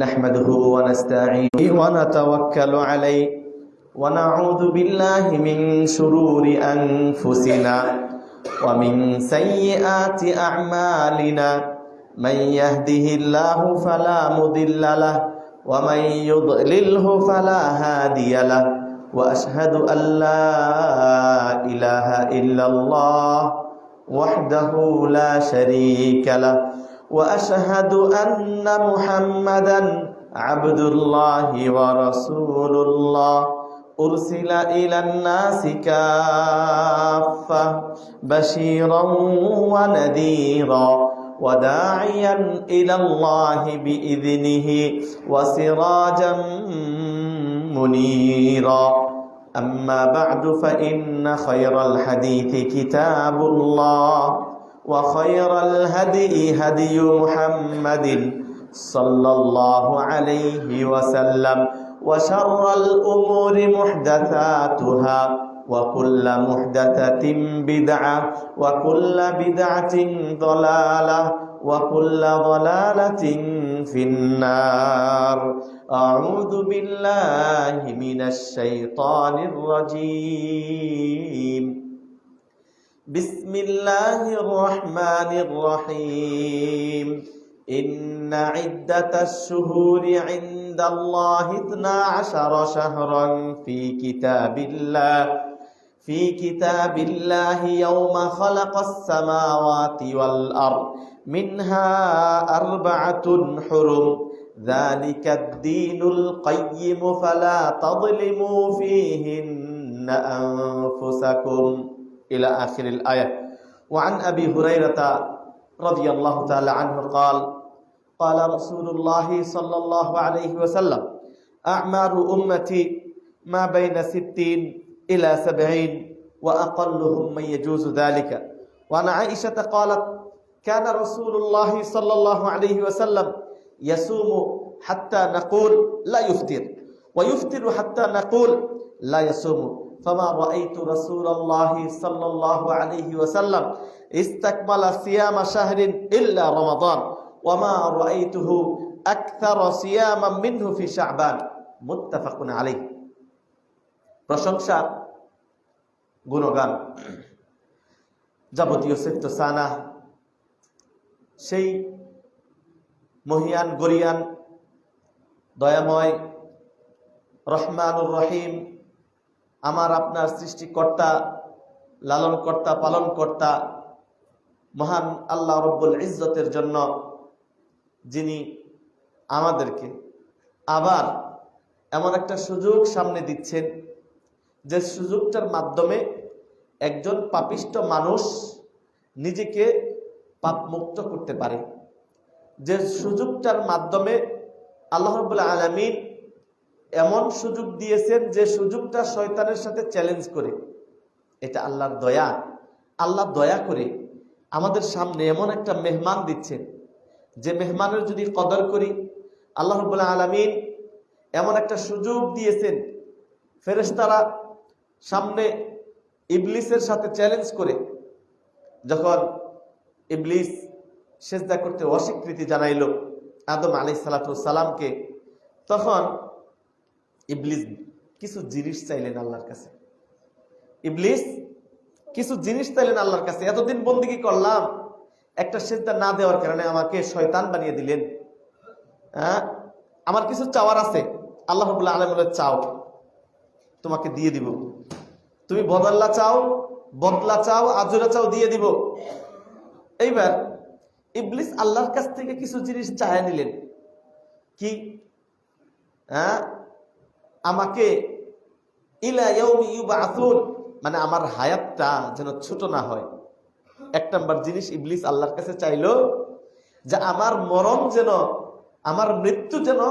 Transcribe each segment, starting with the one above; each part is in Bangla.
نحمده ونستعينه ونتوكل عليه ونعوذ بالله من شرور أنفسنا ومن سيئات أعمالنا من يهده الله فلا مضل له ومن يضلله فلا هادي له وأشهد أن لا إله إلا الله وحده لا شريك له وأشهد أن محمدا عبد الله ورسول الله أرسل إلى الناس كافة بشيرا ونذيرا وداعيا إلى الله بإذنه وسراجا منيرا أما بعد فإن خير الحديث كتاب الله وخير الهدي هدي محمد صلى الله عليه وسلم وشر الأمور محدثاتها وكل محدثة بدعة وكل بدعة ضلالة وكل ضلالة في النار أعوذ بالله من الشيطان الرجيم بسم الله الرحمن الرحيم إن عدة الشهور عند الله 12 شهرا في كتاب الله يوم خلق السماوات والأرض منها 4 حرم ذلك الدين القيم فلا تظلموا فيهن أنفسكم إلى آخر الآية. وعن أبي هريرة رضي الله تعالى عنه قال رسول الله صلى الله عليه وسلم أعمار أمتي ما بين 60 إلى 70 وأقلهم من يجوز ذلك. وعن عائشة قالت كان رسول الله صلى الله عليه وسلم يصوم حتى نقول لا يفطر ويفطر حتى نقول لا يصوم فما رأيت رسول الله صلى الله عليه وسلم استكمل صيام شهر إلا رمضان وما رأيته أكثر صياما منه في شعبان متفق عليه. প্রশংসা গুণগান যাবতীয় সিফত সানা সেই মহিয়ান গরিয়ান দয়াময় রহমানুর রহিম আমার আপনার সৃষ্টিকর্তা লালনকর্তা পালনকর্তা মহান আল্লাহ রব্বুল ইজ্জতের জন্য, যিনি আমাদেরকে আবার এমন একটা সুযোগ সামনে দিচ্ছেন যে সুযোগটার মাধ্যমে একজন পাপিষ্ট মানুষ নিজেকে পাপমুক্ত করতে পারে, যে সুযোগটার মাধ্যমে আল্লাহ রাব্বুল আলামিন এমন সুযোগ দিয়েছেন যে সুযোগটা শয়তানের সাথে চ্যালেঞ্জ করে। এটা আল্লাহর দয়া। আল্লাহ দয়া করে আমাদের সামনে এমন একটা মেহমান দিচ্ছেন যে মেহমানের যদি কদর করি, আল্লাহ রাব্বুল আলামিন এমন একটা সুযোগ দিয়েছেন ফেরেশতারা সামনে ইবলিসের সাথে চ্যালেঞ্জ করে যখন ইবলিস সিজদা করতে অস্বীকৃতি জানাইল আদম আলাইহিস সালামকে, তখন ইবলিস কিছু জিনিস চাইলেন আল্লাহর কাছে। ইবলিস কিছু জিনিস চাইলেন আল্লাহর কাছে, এতদিন বন্দেগী করলাম, একটা সিজদা না দেওয়ার কারণে আমাকে শয়তান বানিয়ে দিলেন। আমার কিছু চাওয়ার আছে। আল্লাহ রাব্বুল আলামিন বলে চাও, তোমাকে দিয়ে দিব। তুমি বদলা চাও, আজরা চাও, দিয়ে দিব। এইবার ইবলিস আল্লাহর কাছ থেকে কিছু জিনিস চায় নিলেন। কি? আমাকে ইলা ইয়াউমি ইউবাসুন, মানে আমার হায়াতটা যেন ছোট না হয়। 1 নম্বর জিনিস ইবলিস আল্লাহর কাছে চাইলো যে আমার মরণ যেন, আমার মৃত্যু যেন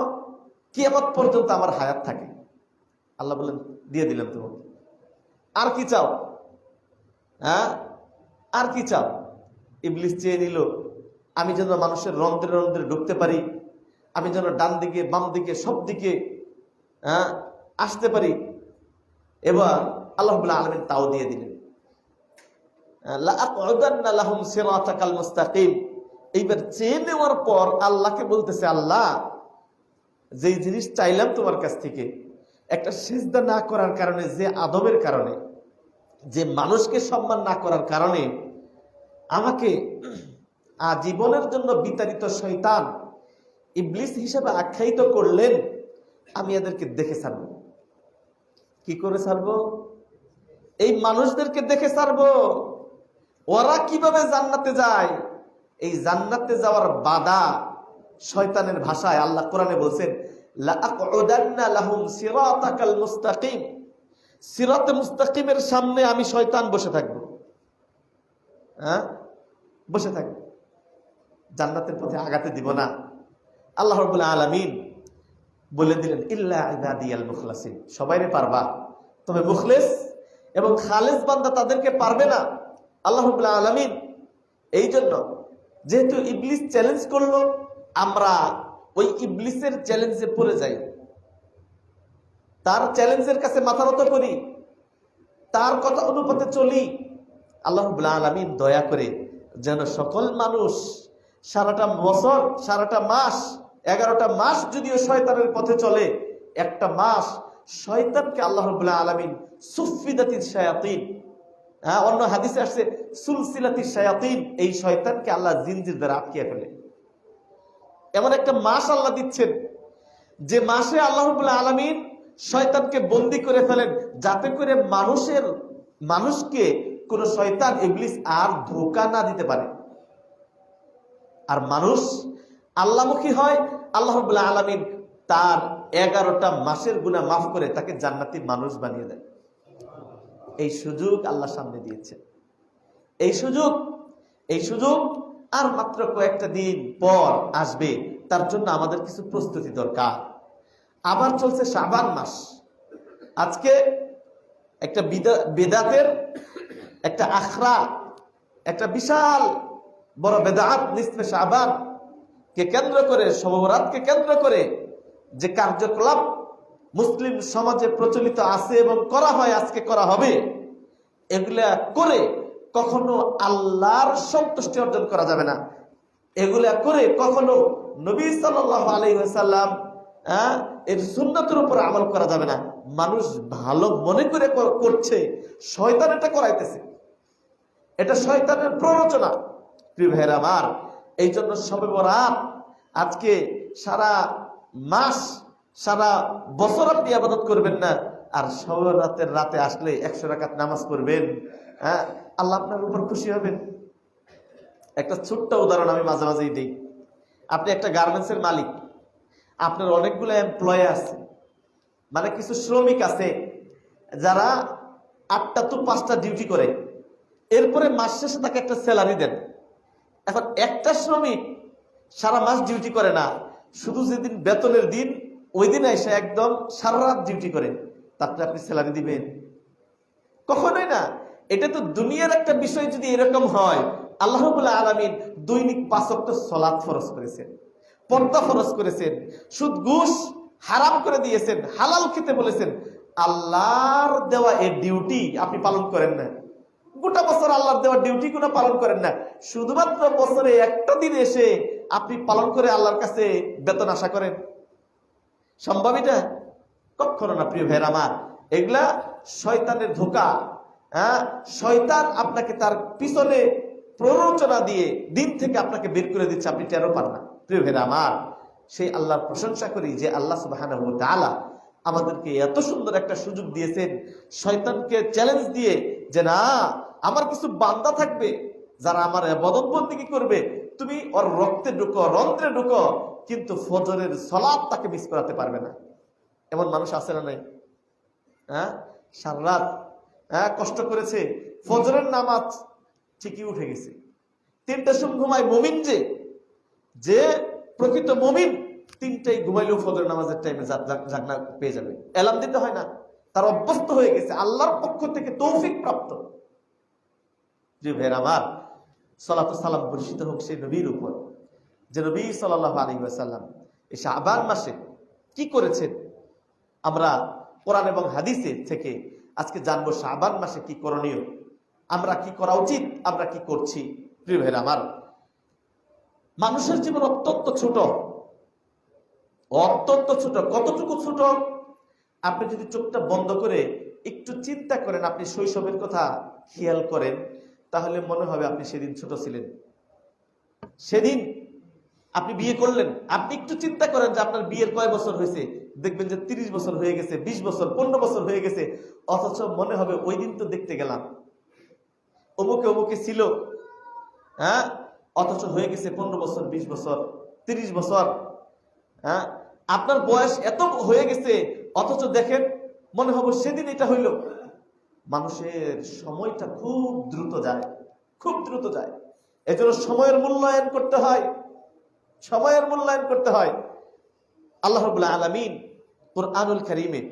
কিয়ামত পর্যন্ত আমার হায়াত থাকে। আল্লাহ বললেন দিয়ে দিলাম তোমাকে। আর কি চাও? আর কি চাও? ইবলিস চেয়ে নিল আমি যেন মানুষের রন্ধ্রে রন্ধ্রে ঢুকতে পারি, আমি যেন ডান দিকে বাম দিকে সব দিকে আসতে পারি। এবার আল্লাহ রাব্বুল আলামিন তাও দিয়ে দিলেন। লাআকউদান্না লাহুম সিরাতাকাল মুস্তাকিম, এইবার চেয়ে নেওয়ার পর আল্লাহকে বলতেছে, আল্লাহ যেই জিনিস চাইলাম তোমার কাছ থেকে, একটা সিজদা না করার কারণে, যে আদবের কারণে, যে মানুষকে সম্মান না করার কারণে আমাকে আজীবনের জন্য বিতাড়িত শয়তান ইবলিস হিসেবে আখ্যায়িত করলেন, আমি এদেরকে দেখে ছাড়বো। কি করে ছাড়বো? এই মানুষদেরকে দেখে ছাড়বো। ওরা কিভাবে জান্নাতে যায়, এই জান্নাতে যাওয়ার বাধা শয়তানের ভাষায় আল্লাহ কোরআনে বলছেন, লাআকউদান্না লাহুম সিরাতাকাল মুস্তাকিম, সিরাতে মুস্তাকিমের সামনে আমি শয়তান বসে থাকবো। বসে থাকবো, জান্নাতের পথে আগাতে দিব না। আল্লাহ রাব্বুল আলামিন বলে দিলেন, ইল্লা ইবাদিয়াল মুখলাসিন, সবাইরে পারবা, তবে মুখলেস এবং খালেস বান্দা তাদেরকে পারবে না। আল্লাহ রাব্বুল আলামিন এই জন্য, যেহেতু ইবলিস চ্যালেঞ্জ করলো, আমরা ওই ইবলিসের চ্যালেঞ্জে পড়ে যাই, তার চ্যালেঞ্জের কাছে মাথা নত করি, তার কথা অনুপাতে চলি। আল্লাহ রাব্বুল আলামিন দয়া করে যেন সকল মানুষ সারাটা বছর, সারাটা মাস, 11টা মাস যদিও শয়তানের পথে চলে, একটা মাস শয়তানকে আল্লাহ রাব্বুল আলামিন সুফিদাতিশ শায়াতিন, অন্য হাদিসে আসছে সুলসিলাতিশ শায়াতিন, এই শয়তানকে আল্লাহ জিনজির দ্বারা আটকিয়ে ফেলে। এমন একটা মাস আল্লাহ দিচ্ছেন, যে মাসে আল্লাহ রাব্বুল আলামিন শয়তানকে বন্দী করে ফেলেন, যাতে করে মানুষকে কোন শয়তান ইবলিস আর ধোঁকা না দিতে পারে। আর মানুষ আল্লাহমুখী হয়, আল্লাহ রাব্বুল আলামিন তার 11টা মাসের গুনাহ মাফ করে তাকে জান্নাতি মানুষ বানিয়ে দেয়। এই সুযোগ আল্লাহ সামনে দিয়েছে। এই সুযোগ আর মাত্র কয়েকটা দিন পর আসবে। তার জন্য আমাদের কিছু প্রস্তুতি দরকার। আবার চলছে শাবান মাস। আজকে একটা বেদাতের একটা আখড়া, একটা বিশাল বড় বেদাত নিসফে শাবান কে কেন্দ্র করে, শবে বরাতকে কেন্দ্র করে যে কার্যকলাপ মুসলিম সমাজে প্রচলিত আছে এবং করা হয়, আজকে করা হবে, এগুলা করে কখনো আল্লাহর সন্তুষ্টি অর্জন করা যাবে না। এগুলা করে কখনো নবী সাল্লাল্লাহু আলাইহি ওয়াসাল্লাম এর সুন্নতের উপর আমল করা যাবে না। মানুষ ভালো মনে করে করছে, শয়তান এটা করাইতেছে, এটা শয়তানের প্ররোচনা। প্রিয় ভাইরা আমার, এই জন্য শবে বরাত আজকে সারা মাস, সারা বছর আপনি ইবাদত করবেন না, আর শবে বরাতের রাতে আসলে 100 রাকাত নামাজ পড়বেন, আল্লাহ আপনার উপর খুশি হবেন। একটা ছোট্ট উদাহরণ আমি মাঝে মাঝেই দিই। আপনি একটা গার্মেন্টসের মালিক, আপনার অনেকগুলো এমপ্লয়ি আছে, মানে কিছু শ্রমিক আছে যারা 8টা to 5টা ডিউটি করে, এরপরে মাস শেষে তাকে একটা স্যালারি দেন। এখন একটা শ্রমিক সারা মাস ডিউটি করে না, শুধু যেদিন বেতনের দিন ওই দিন এসে একদম সারা রাত ডিউটি করে, তারপরে আপনি স্যালারি দিবেন? কখনোই না। এটা তো দুনিয়ার একটা বিষয়। যদি এরকম হয়, আল্লাহ রাব্বুল আলামিন দৈনিক 5 ওয়াক্ত সালাত ফরজ করেছেন, পর্দা ফরজ করেছেন, সুদ ঘুষ হারাম করে দিয়েছেন, হালাল খেতে বলেছেন। আল্লাহর দেওয়া এই ডিউটি আপনি পালন করেন না, গোটা বছর আল্লাহর দেওয়া ডিউটি গুলো পালন করেন না, শুধুমাত্র বছরে একটা দিন এসে আপনি পালন করে আল্লাহর কাছে বেতন আশা করেন? সম্ভব এটা? কখনো না। প্রিয় ভাইরা আমার, এগুলা শয়তানের ধোঁকা। শয়তান আপনাকে তার পিছনে প্ররোচনা দিয়ে দিন থেকে আপনাকে বের করে দিচ্ছে, আপনি টেরও পান না। প্রিয় ভাইরা আমার, সেই আল্লাহর প্রশংসা করি যে আল্লাহ সুবহানাহু ওয়া তাআলা আমাদেরকে এত সুন্দর একটা সুযোগ দিয়েছেন, শয়তানকে চ্যালেঞ্জ দিয়ে, যে না, আমার কিছু বান্দা থাকবে যারা আমার ইবাদত বন্দেগী করবে, তুমি ওর রক্তে ঢুকো, রন্ধ্রে ঢুকো, কিন্তু ফজরের সালাত তাকে মিস করাতে পারবে না। এমন মানুষ আছে না নাই? সারা রাত কষ্ট করেছে, ফজরের নামাজ ঠিকই উঠে গেছে, 3টার সময় ঘুমায়। মুমিন যে প্রকৃত মুমিন, 3টায় ঘুমাইলেও ফজরের নামাজের টাইমে জাগনা পেয়ে যাবে, এলার্ম দিতে হয় না, তার অভ্যস্ত হয়ে গেছে, আল্লাহর পক্ষ থেকে তৌফিক প্রাপ্ত। যে ভাইয়ের আমার, সালাত ও সালাম বর্ষিত হোক সেই নবীর উপর, যে নবী সাল্লাল্লাহু আলাইহি ওয়াসাল্লাম এই শাবান মাসে কি করেছেন। আমরা কোরআন এবং হাদিসে থেকে আজকে জানবো শাবান মাসে কি করণীয়, আমরা কি করা উচিত, আমরা কি করছি। প্রিয় ভাইরা আমার, মানুষের জীবন অত্যন্ত ছোট, অত্যন্ত ছোট। কতটুকু ছোট? আপনি যদি চোখটা বন্ধ করে একটু চিন্তা করেন, আপনি শৈশবের কথা খেয়াল করেন, তাহলে মনে হবে আপনি সেদিন ছোট ছিলেন। সেদিন আপনি বিয়ে করলেন, আপনি একটু চিন্তা করেন যে আপনার বিয়ের কয় বছর হয়েছে, দেখবেন যে 30 বছর হয়ে গেছে, 20 বছর, 15 বছর হয়ে গেছে, অথচ মনে হবে ওই দিন তো দেখতে গেলাম, অমুকে অমুকে ছিল, হ্যাঁ, অথচ হয়ে গেছে 15 বছর, 20 বছর, 30 বছর। হ্যাঁ, আপনার বয়স এত হয়ে গেছে, অথচ দেখেন মনে হবে সেদিন এটা হইল। মানুষের সময়টা খুব দ্রুত যায়, খুব দ্রুত যায়। এজন্য সময়ের মূল্যায়ন করতে হয়, সময়ের মূল্যায়ন করতে হয়। আল্লাহ রাব্বুল আলামিন কুরআনুল কারীমে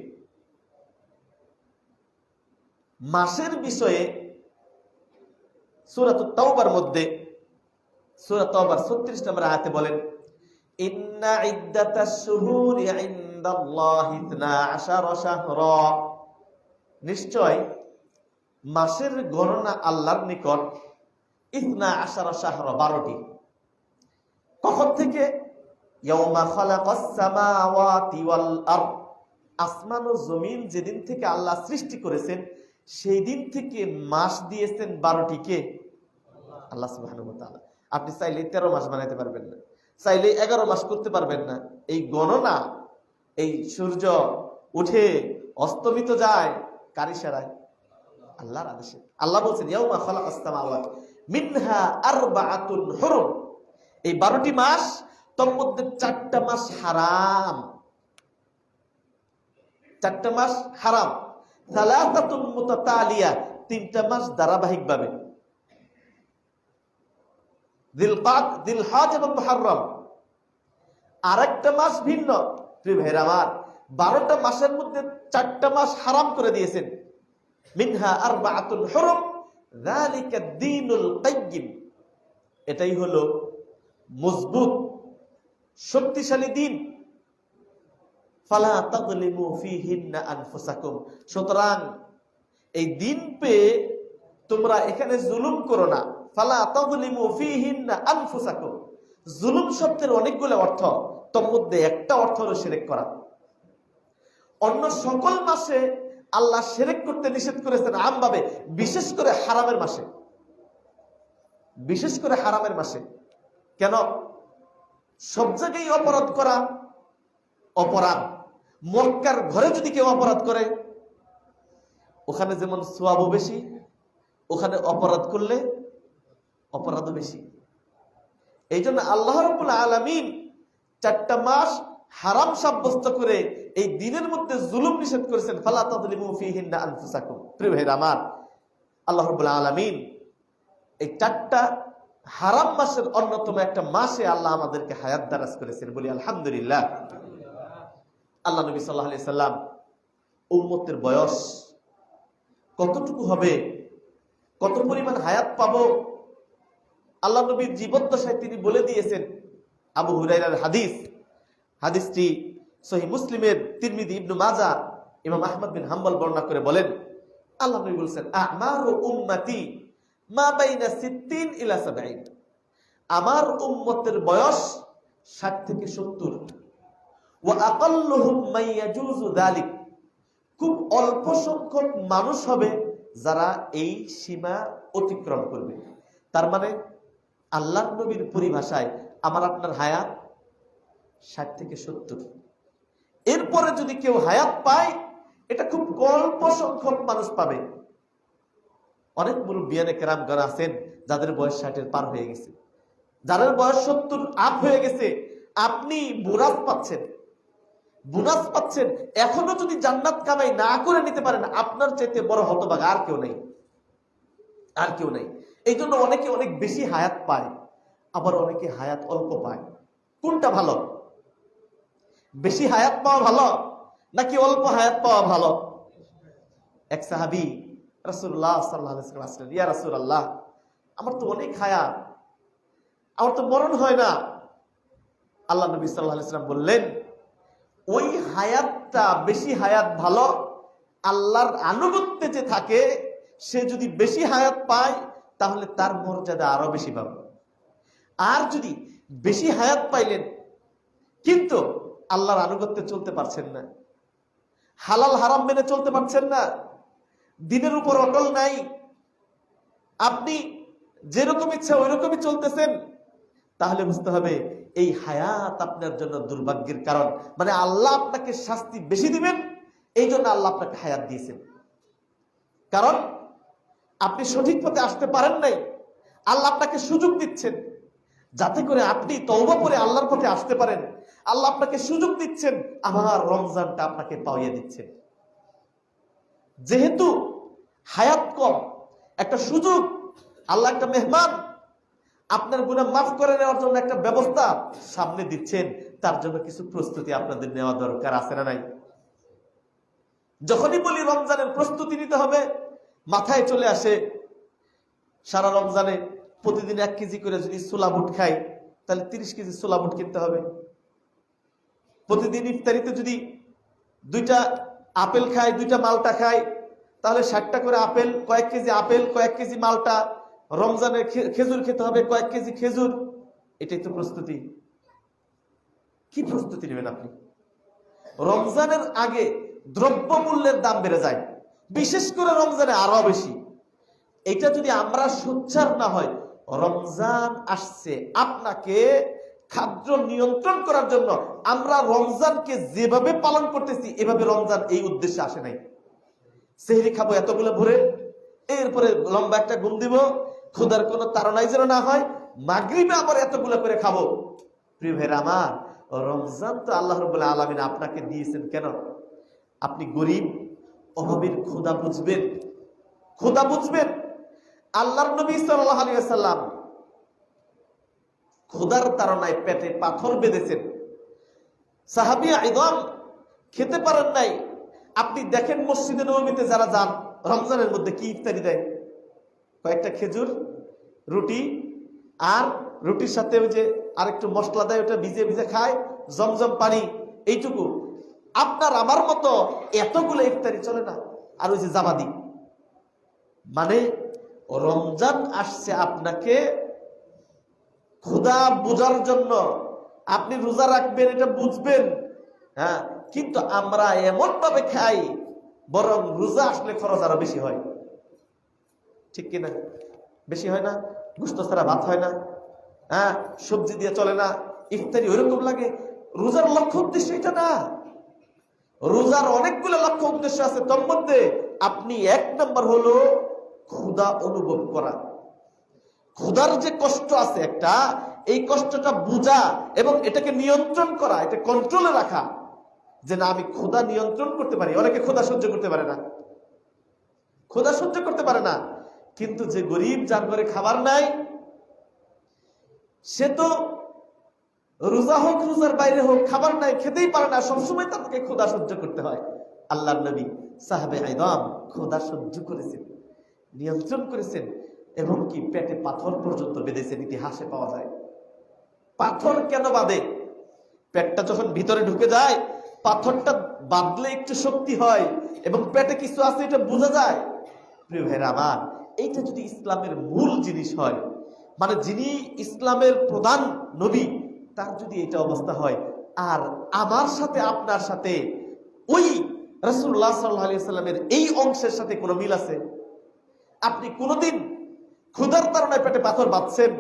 মাসের বিষয়ে সূরা তাওবার মধ্যে, সূরা তাওবার 36 নম্বর আয়াতে বলেন, ইন্না ইদ্দাতাশ শুহুরি ইনদাল্লাহি 12 শাহরা, নিশ্চয় মাসের গণনা আল্লাহর নিকট 12 শাহরা, 12টি। কখন থেকে? ইয়াউমা খালাকাস সামাওয়াতি ওয়াল আরদ, আসমান ও জমিন যেদিন থেকে আল্লাহ সৃষ্টি করেছেন সেই দিন থেকে মাস দিয়েছেন 12টি। কে? আল্লাহ সুবহানাহু ওয়া তাআলা। আপনি চাইলে 13 মাস বানাইতে পারবেন না, চাইলে 11 মাস করতে পারবেন না। এই গণনা, এই সূর্য উঠে অস্তমিত যায় কার ইশারায়? আল্লাহর আদেশে। আল্লাহ বলছেন ইয়াউমা খালাকাস সামাওয়াত মিনহা আরবাআতুন হুরুম, এই 12টি মাস, তোর মধ্যে 4টা মাস হারাম, 4টা মাস হারাম। সালাসাতুন মুতাতালিয়া, 3টা মাস ধারাবাহিকভাবে, জিলহজ এবং মুহররম। আরেকটা মাস ভিন্ন। প্রিয় ভাইরা আমার, 12টা মাসের মধ্যে 4টা মাস হারাম করে দিয়েছেন। মিনহা আরবাআতুন হুরুম যালিকা দ্বীনুল কাইয়্যিম, এটাই হলো মজবুত শক্তিশালী দিন। ফালা তাযলিমু ফীহিন্না আনফুসাকুম, সুতরাং এই দিন পেয়ে তোমরা এখানে জুলুম করো না। ফালা তাযলিমু ফীহিন্না আনফুসাকুম, জুলুম শব্দের অনেকগুলো অর্থ, তার মধ্যে একটা অর্থ হলো শিরক করা। অন্য সকল মাসে আল্লাহ শিরক করতে নিষেধ করেছেন আমভাবে, বিশেষ করে হারামের মাসে, বিশেষ করে হারামের মাসে। কেন? সব জায়গায় অপরাধ করা অপরাধ। মক্কার ঘরে যদি কেউ অপরাধ করে, ওখানে যেমন সওয়াবও বেশি, ওখানে অপরাধ করলে অপরাধও বেশি। এই জন্য আল্লাহ রাব্বুল আলামিন 4টা মাস হারাম সাব্যস্ত করে এই দিনের মধ্যে জুলুম নিষেধ করেছেন। ফালা তাযলিমু ফীহিন্না আনফুসাকুম। প্রিয় ভাইরা আমার, আল্লাহ রাব্বুল আলামিন এই 4টা হারাম মাসের অন্যতম একটা মাসে আল্লাহ আমাদেরকে হায়াত দারাজ করেছেন, বলি আলহামদুলিল্লাহ। আল্লাহ নবী সাল্লাল্লাহু আলাইহি সাল্লাম উম্মতের বয়স কতটুকু হবে, কত পরিমাণ হায়াত পাবো, আল্লাহ নবীর জীবদ্দশায় তিনি বলে দিয়েছেন। আবু হুরায়রার হাদিস, হাদিসটি সহিহ মুসলিমের, তিরমিজি, ইবনে মাজাহ, ইমাম আহমদ বিন হাম্বল বর্ণনা করে বলেন, আল্লাহ নবী বলেছেন, আমারু উম্মতি মা বাইনা 60 ইলা 70, আমার উম্মতের বয়স 60 থেকে 70। ওয়া আকাল্লুহুম মান ইয়াজুজু যালিক, খুব অল্প সংখ্যক মানুষ হবে যারা এই সীমা অতিক্রম করবে। তার মানে আল্লাহর নবীর পরিভাষায় আমার আপনার হায়াত 60 থেকে 70। এরপরে যদি কেউ হায়াত পায়, এটা খুব অল্প সংখ্যক মানুষ পাবে। অনেক মুরব্বিয়ানে কেরামগণ আছেন যাদের বয়স 60-এর পার হয়ে গেছে, যাদের বয়স 70 আপ হয়ে গেছে। আপনি বোনাস পাচ্ছেন, বোনাস পাচ্ছেন। এখনো যদি জান্নাত কামাই না করে নিতে পারেন, আপনার চাইতে বড় হতভাগা আর কেউ নেই, আর কেউ নেই। এই জন্য অনেকে অনেক বেশি হায়াত পায়, আবার অনেকে হায়াত অল্প পায়। কোনটা ভালো? বেশি হায়াত পাওয়া ভালো নাকি অল্প হায়াত পাওয়া ভালো? এক সাহাবী রাসূলুল্লাহ সাল্লাল্লাহু আলাইহি ওয়াসাল্লাম আসলেন, ইয়া রাসূলুল্লাহ, আমার তো অনেক হায়াত, আমার তো মরণ হয় না। আল্লাহ নবী সাল্লাল্লাহু আলাইহি ওয়াসাল্লাম বললেন, ওই হায়াতটা, বেশি হায়াত ভালো। আল্লাহর আনুগত্যে যে থাকে, সে যদি বেশি হায়াত পায় তাহলে তার মর্যাদা আরো বেশি পাবে। আর যদি বেশি হায়াত পাইলেন কিন্তু আল্লাহর আনুগত্যে চলতে পারছেন না, হালাল হারাম মেনে চলতে পারছেন না, দিনের উপর অটল নাই, আপনি যেরকম ইচ্ছা ওই রকমই চলতেছেন, তাহলে বুঝতে হবে এই হায়াত আপনার জন্য দুর্ভাগ্যের কারণ। মানে আল্লাহ আপনাকে শাস্তি বেশি দিবেন, এই জন্য আল্লাহ আপনাকে হায়াত দিয়েছেন। কারণ আপনি সঠিক পথে আসতে পারেন নাই, আল্লাহ আপনাকে সুযোগ দিচ্ছেন যাতে করে আপনি তওবা করে আল্লাহর পথে আসতে পারেন। আল্লাহ আপনাকে সুযোগ দিচ্ছেন, আবার রমজানটা আপনাকে পাওয়িয়ে দিচ্ছেন। যেহেতু হায়াত কম, একটা সুযোগ, আল্লাহ একটা মেহমান, আপনার গুনাহ মাফ করে নেওয়ার জন্য একটা ব্যবস্থা সামনে দিচ্ছেন, তার জন্য কিছু প্রস্তুতি আপনাদের নেওয়া দরকার আছে না নাই? যখনই বলি রমজানের প্রস্তুতি নিতে হবে, মাথায় চলে আসে সারা রমজানে প্রতিদিন 1 কেজি করে যদি ছোলা বুট খাই, তাহলে 30 কেজি ছোলা বুট কিনতে হবে। প্রতিদিন ইফতারিতে যদি 2টা আপেল খাই, 2টা মালটা খাই, তাহলে 60টা করে আপেল, কয়েক কেজি আপেল, কয়েক কেজি মালটা। রমজানে খেজুর খেতে হবে, কয়েক কেজি খেজুর। এটাই তো প্রস্তুতি। কি প্রস্তুতি নেবেন আপনি? রমজানের আগে দ্রব্য মূল্যের দাম বেড়ে যায়, বিশেষ করে রমজানে আরো বেশি। এটা যদি আমরা সোচ্চার না হয়, রমজান আসছে আপনাকে খাদ্য নিয়ন্ত্রণ করার জন্য, আমরা রমজানকে যেভাবে পালন করতেছি এভাবে রমজান এই উদ্দেশ্যে আসে নাই। সেহরি খাবো এতগুলো ভরে, এরপরে লম্বা একটা ঘুম দিব, ক্ষুধার কোনো তাড়নাই যেন না হয়, মাগরিবে আবার এতগুলো করে খাবো। প্রিয় ভাইরা আমার, রমজান তো আল্লাহ রাব্বুল আলামিন আপনাকে দিয়েছেন কেন? আপনি গরিব, অভাবীর ক্ষুধা বুঝবেন, ক্ষুধা বুঝবেন। আল্লাহর নবী সাল্লাল্লাহু আলাইহি ওয়াসাল্লাম ক্ষুধার তাড়নায় পেটে পাথর বেঁধেছেন, সাহাবী আইদাম খেতে পারেন নাই। আপনি দেখেন মসজিদে নববীতে যারা যান, রমজানের মধ্যে কি ইফতারি দেয়? কয়েকটা খেজুর, রুটি, আর রুটির সাথে ওই যে আরেকটু মশলা দেয়, ওটা ভিজে ভিজে খায়, জমজম পানি, এইটুকু। আপনার আমার মতো এতগুলো ইফতারি চলে না। আর ওই যে জাবাদি, মানে রমজান আসছে আপনাকে ক্ষুধা বোঝার জন্য। আপনি রোজা রাখবেন এটা বুঝবেন, হ্যাঁ, কিন্তু আমরা এমন ভাবে খাই, বরং রোজা আসলে খরচ আরো বেশি হয়। ঠিক কিনা? বেশি হয় না? গোশত ছাড়া ভাত হয় না, হ্যাঁ, সবজি দিয়ে চলে না, ইফতারি ওইরকম লাগে। রোজার লক্ষ্য উদ্দেশ্য এটা না। রোজার অনেকগুলো লক্ষ্য উদ্দেশ্য আছে, তার মধ্যে আপনি 1 নম্বর হলো ক্ষুধা অনুভব করা। ক্ষুধার যে কষ্ট আছে একটা, এই কষ্টটা বোঝা এবং এটাকে নিয়ন্ত্রণ করা, এটা কন্ট্রোলে রাখা, যে না আমি ক্ষুধা নিয়ন্ত্রণ করতে পারি। অনেকে ক্ষুধা সহ্য করতে পারে না, ক্ষুধা সহ্য করতে পারে না। কিন্তু যে গরিব, যার ঘরে খাবার নাই, সে তো রোজা হোক রোজার বাইরে হোক, খাবার নাই, খেতেই পারে না, সবসময় তাকে ক্ষুধা সহ্য করতে হয়। আল্লাহর নবী সাহাবে আইদাম ক্ষুধা সহ্য করেছেন, নিয়ন্ত্রণ করেছেন, এবং কি পেটে পাথর পর্যন্ত বেঁধেছেন, ইতিহাসে পাওয়া যায়। পাথর কেন বাঁধে? পেটটা যখন ভিতরে ঢুকে যায়, পাথরটা বাঁধলে একটু শক্তি হয় এবং পেটে কিছু আছে এটা বোঝা যায়। প্রিয় ভাইরা আমার, এইটা যদি ইসলামের মূল জিনিস হয়, মানে যিনি ইসলামের প্রধান নবী, তার যদি এটা অবস্থা হয়, আর আমার সাথে আপনার সাথে ওই রাসূলুল্লাহ সাল্লাল্লাহু আলাইহি ওয়াসাল্লামের এই অংশের সাথে কোনো মিল আছে? আপনি কোনোদিন ক্ষুধার তাড়নায় পেটে পাথর বাঁধছেন?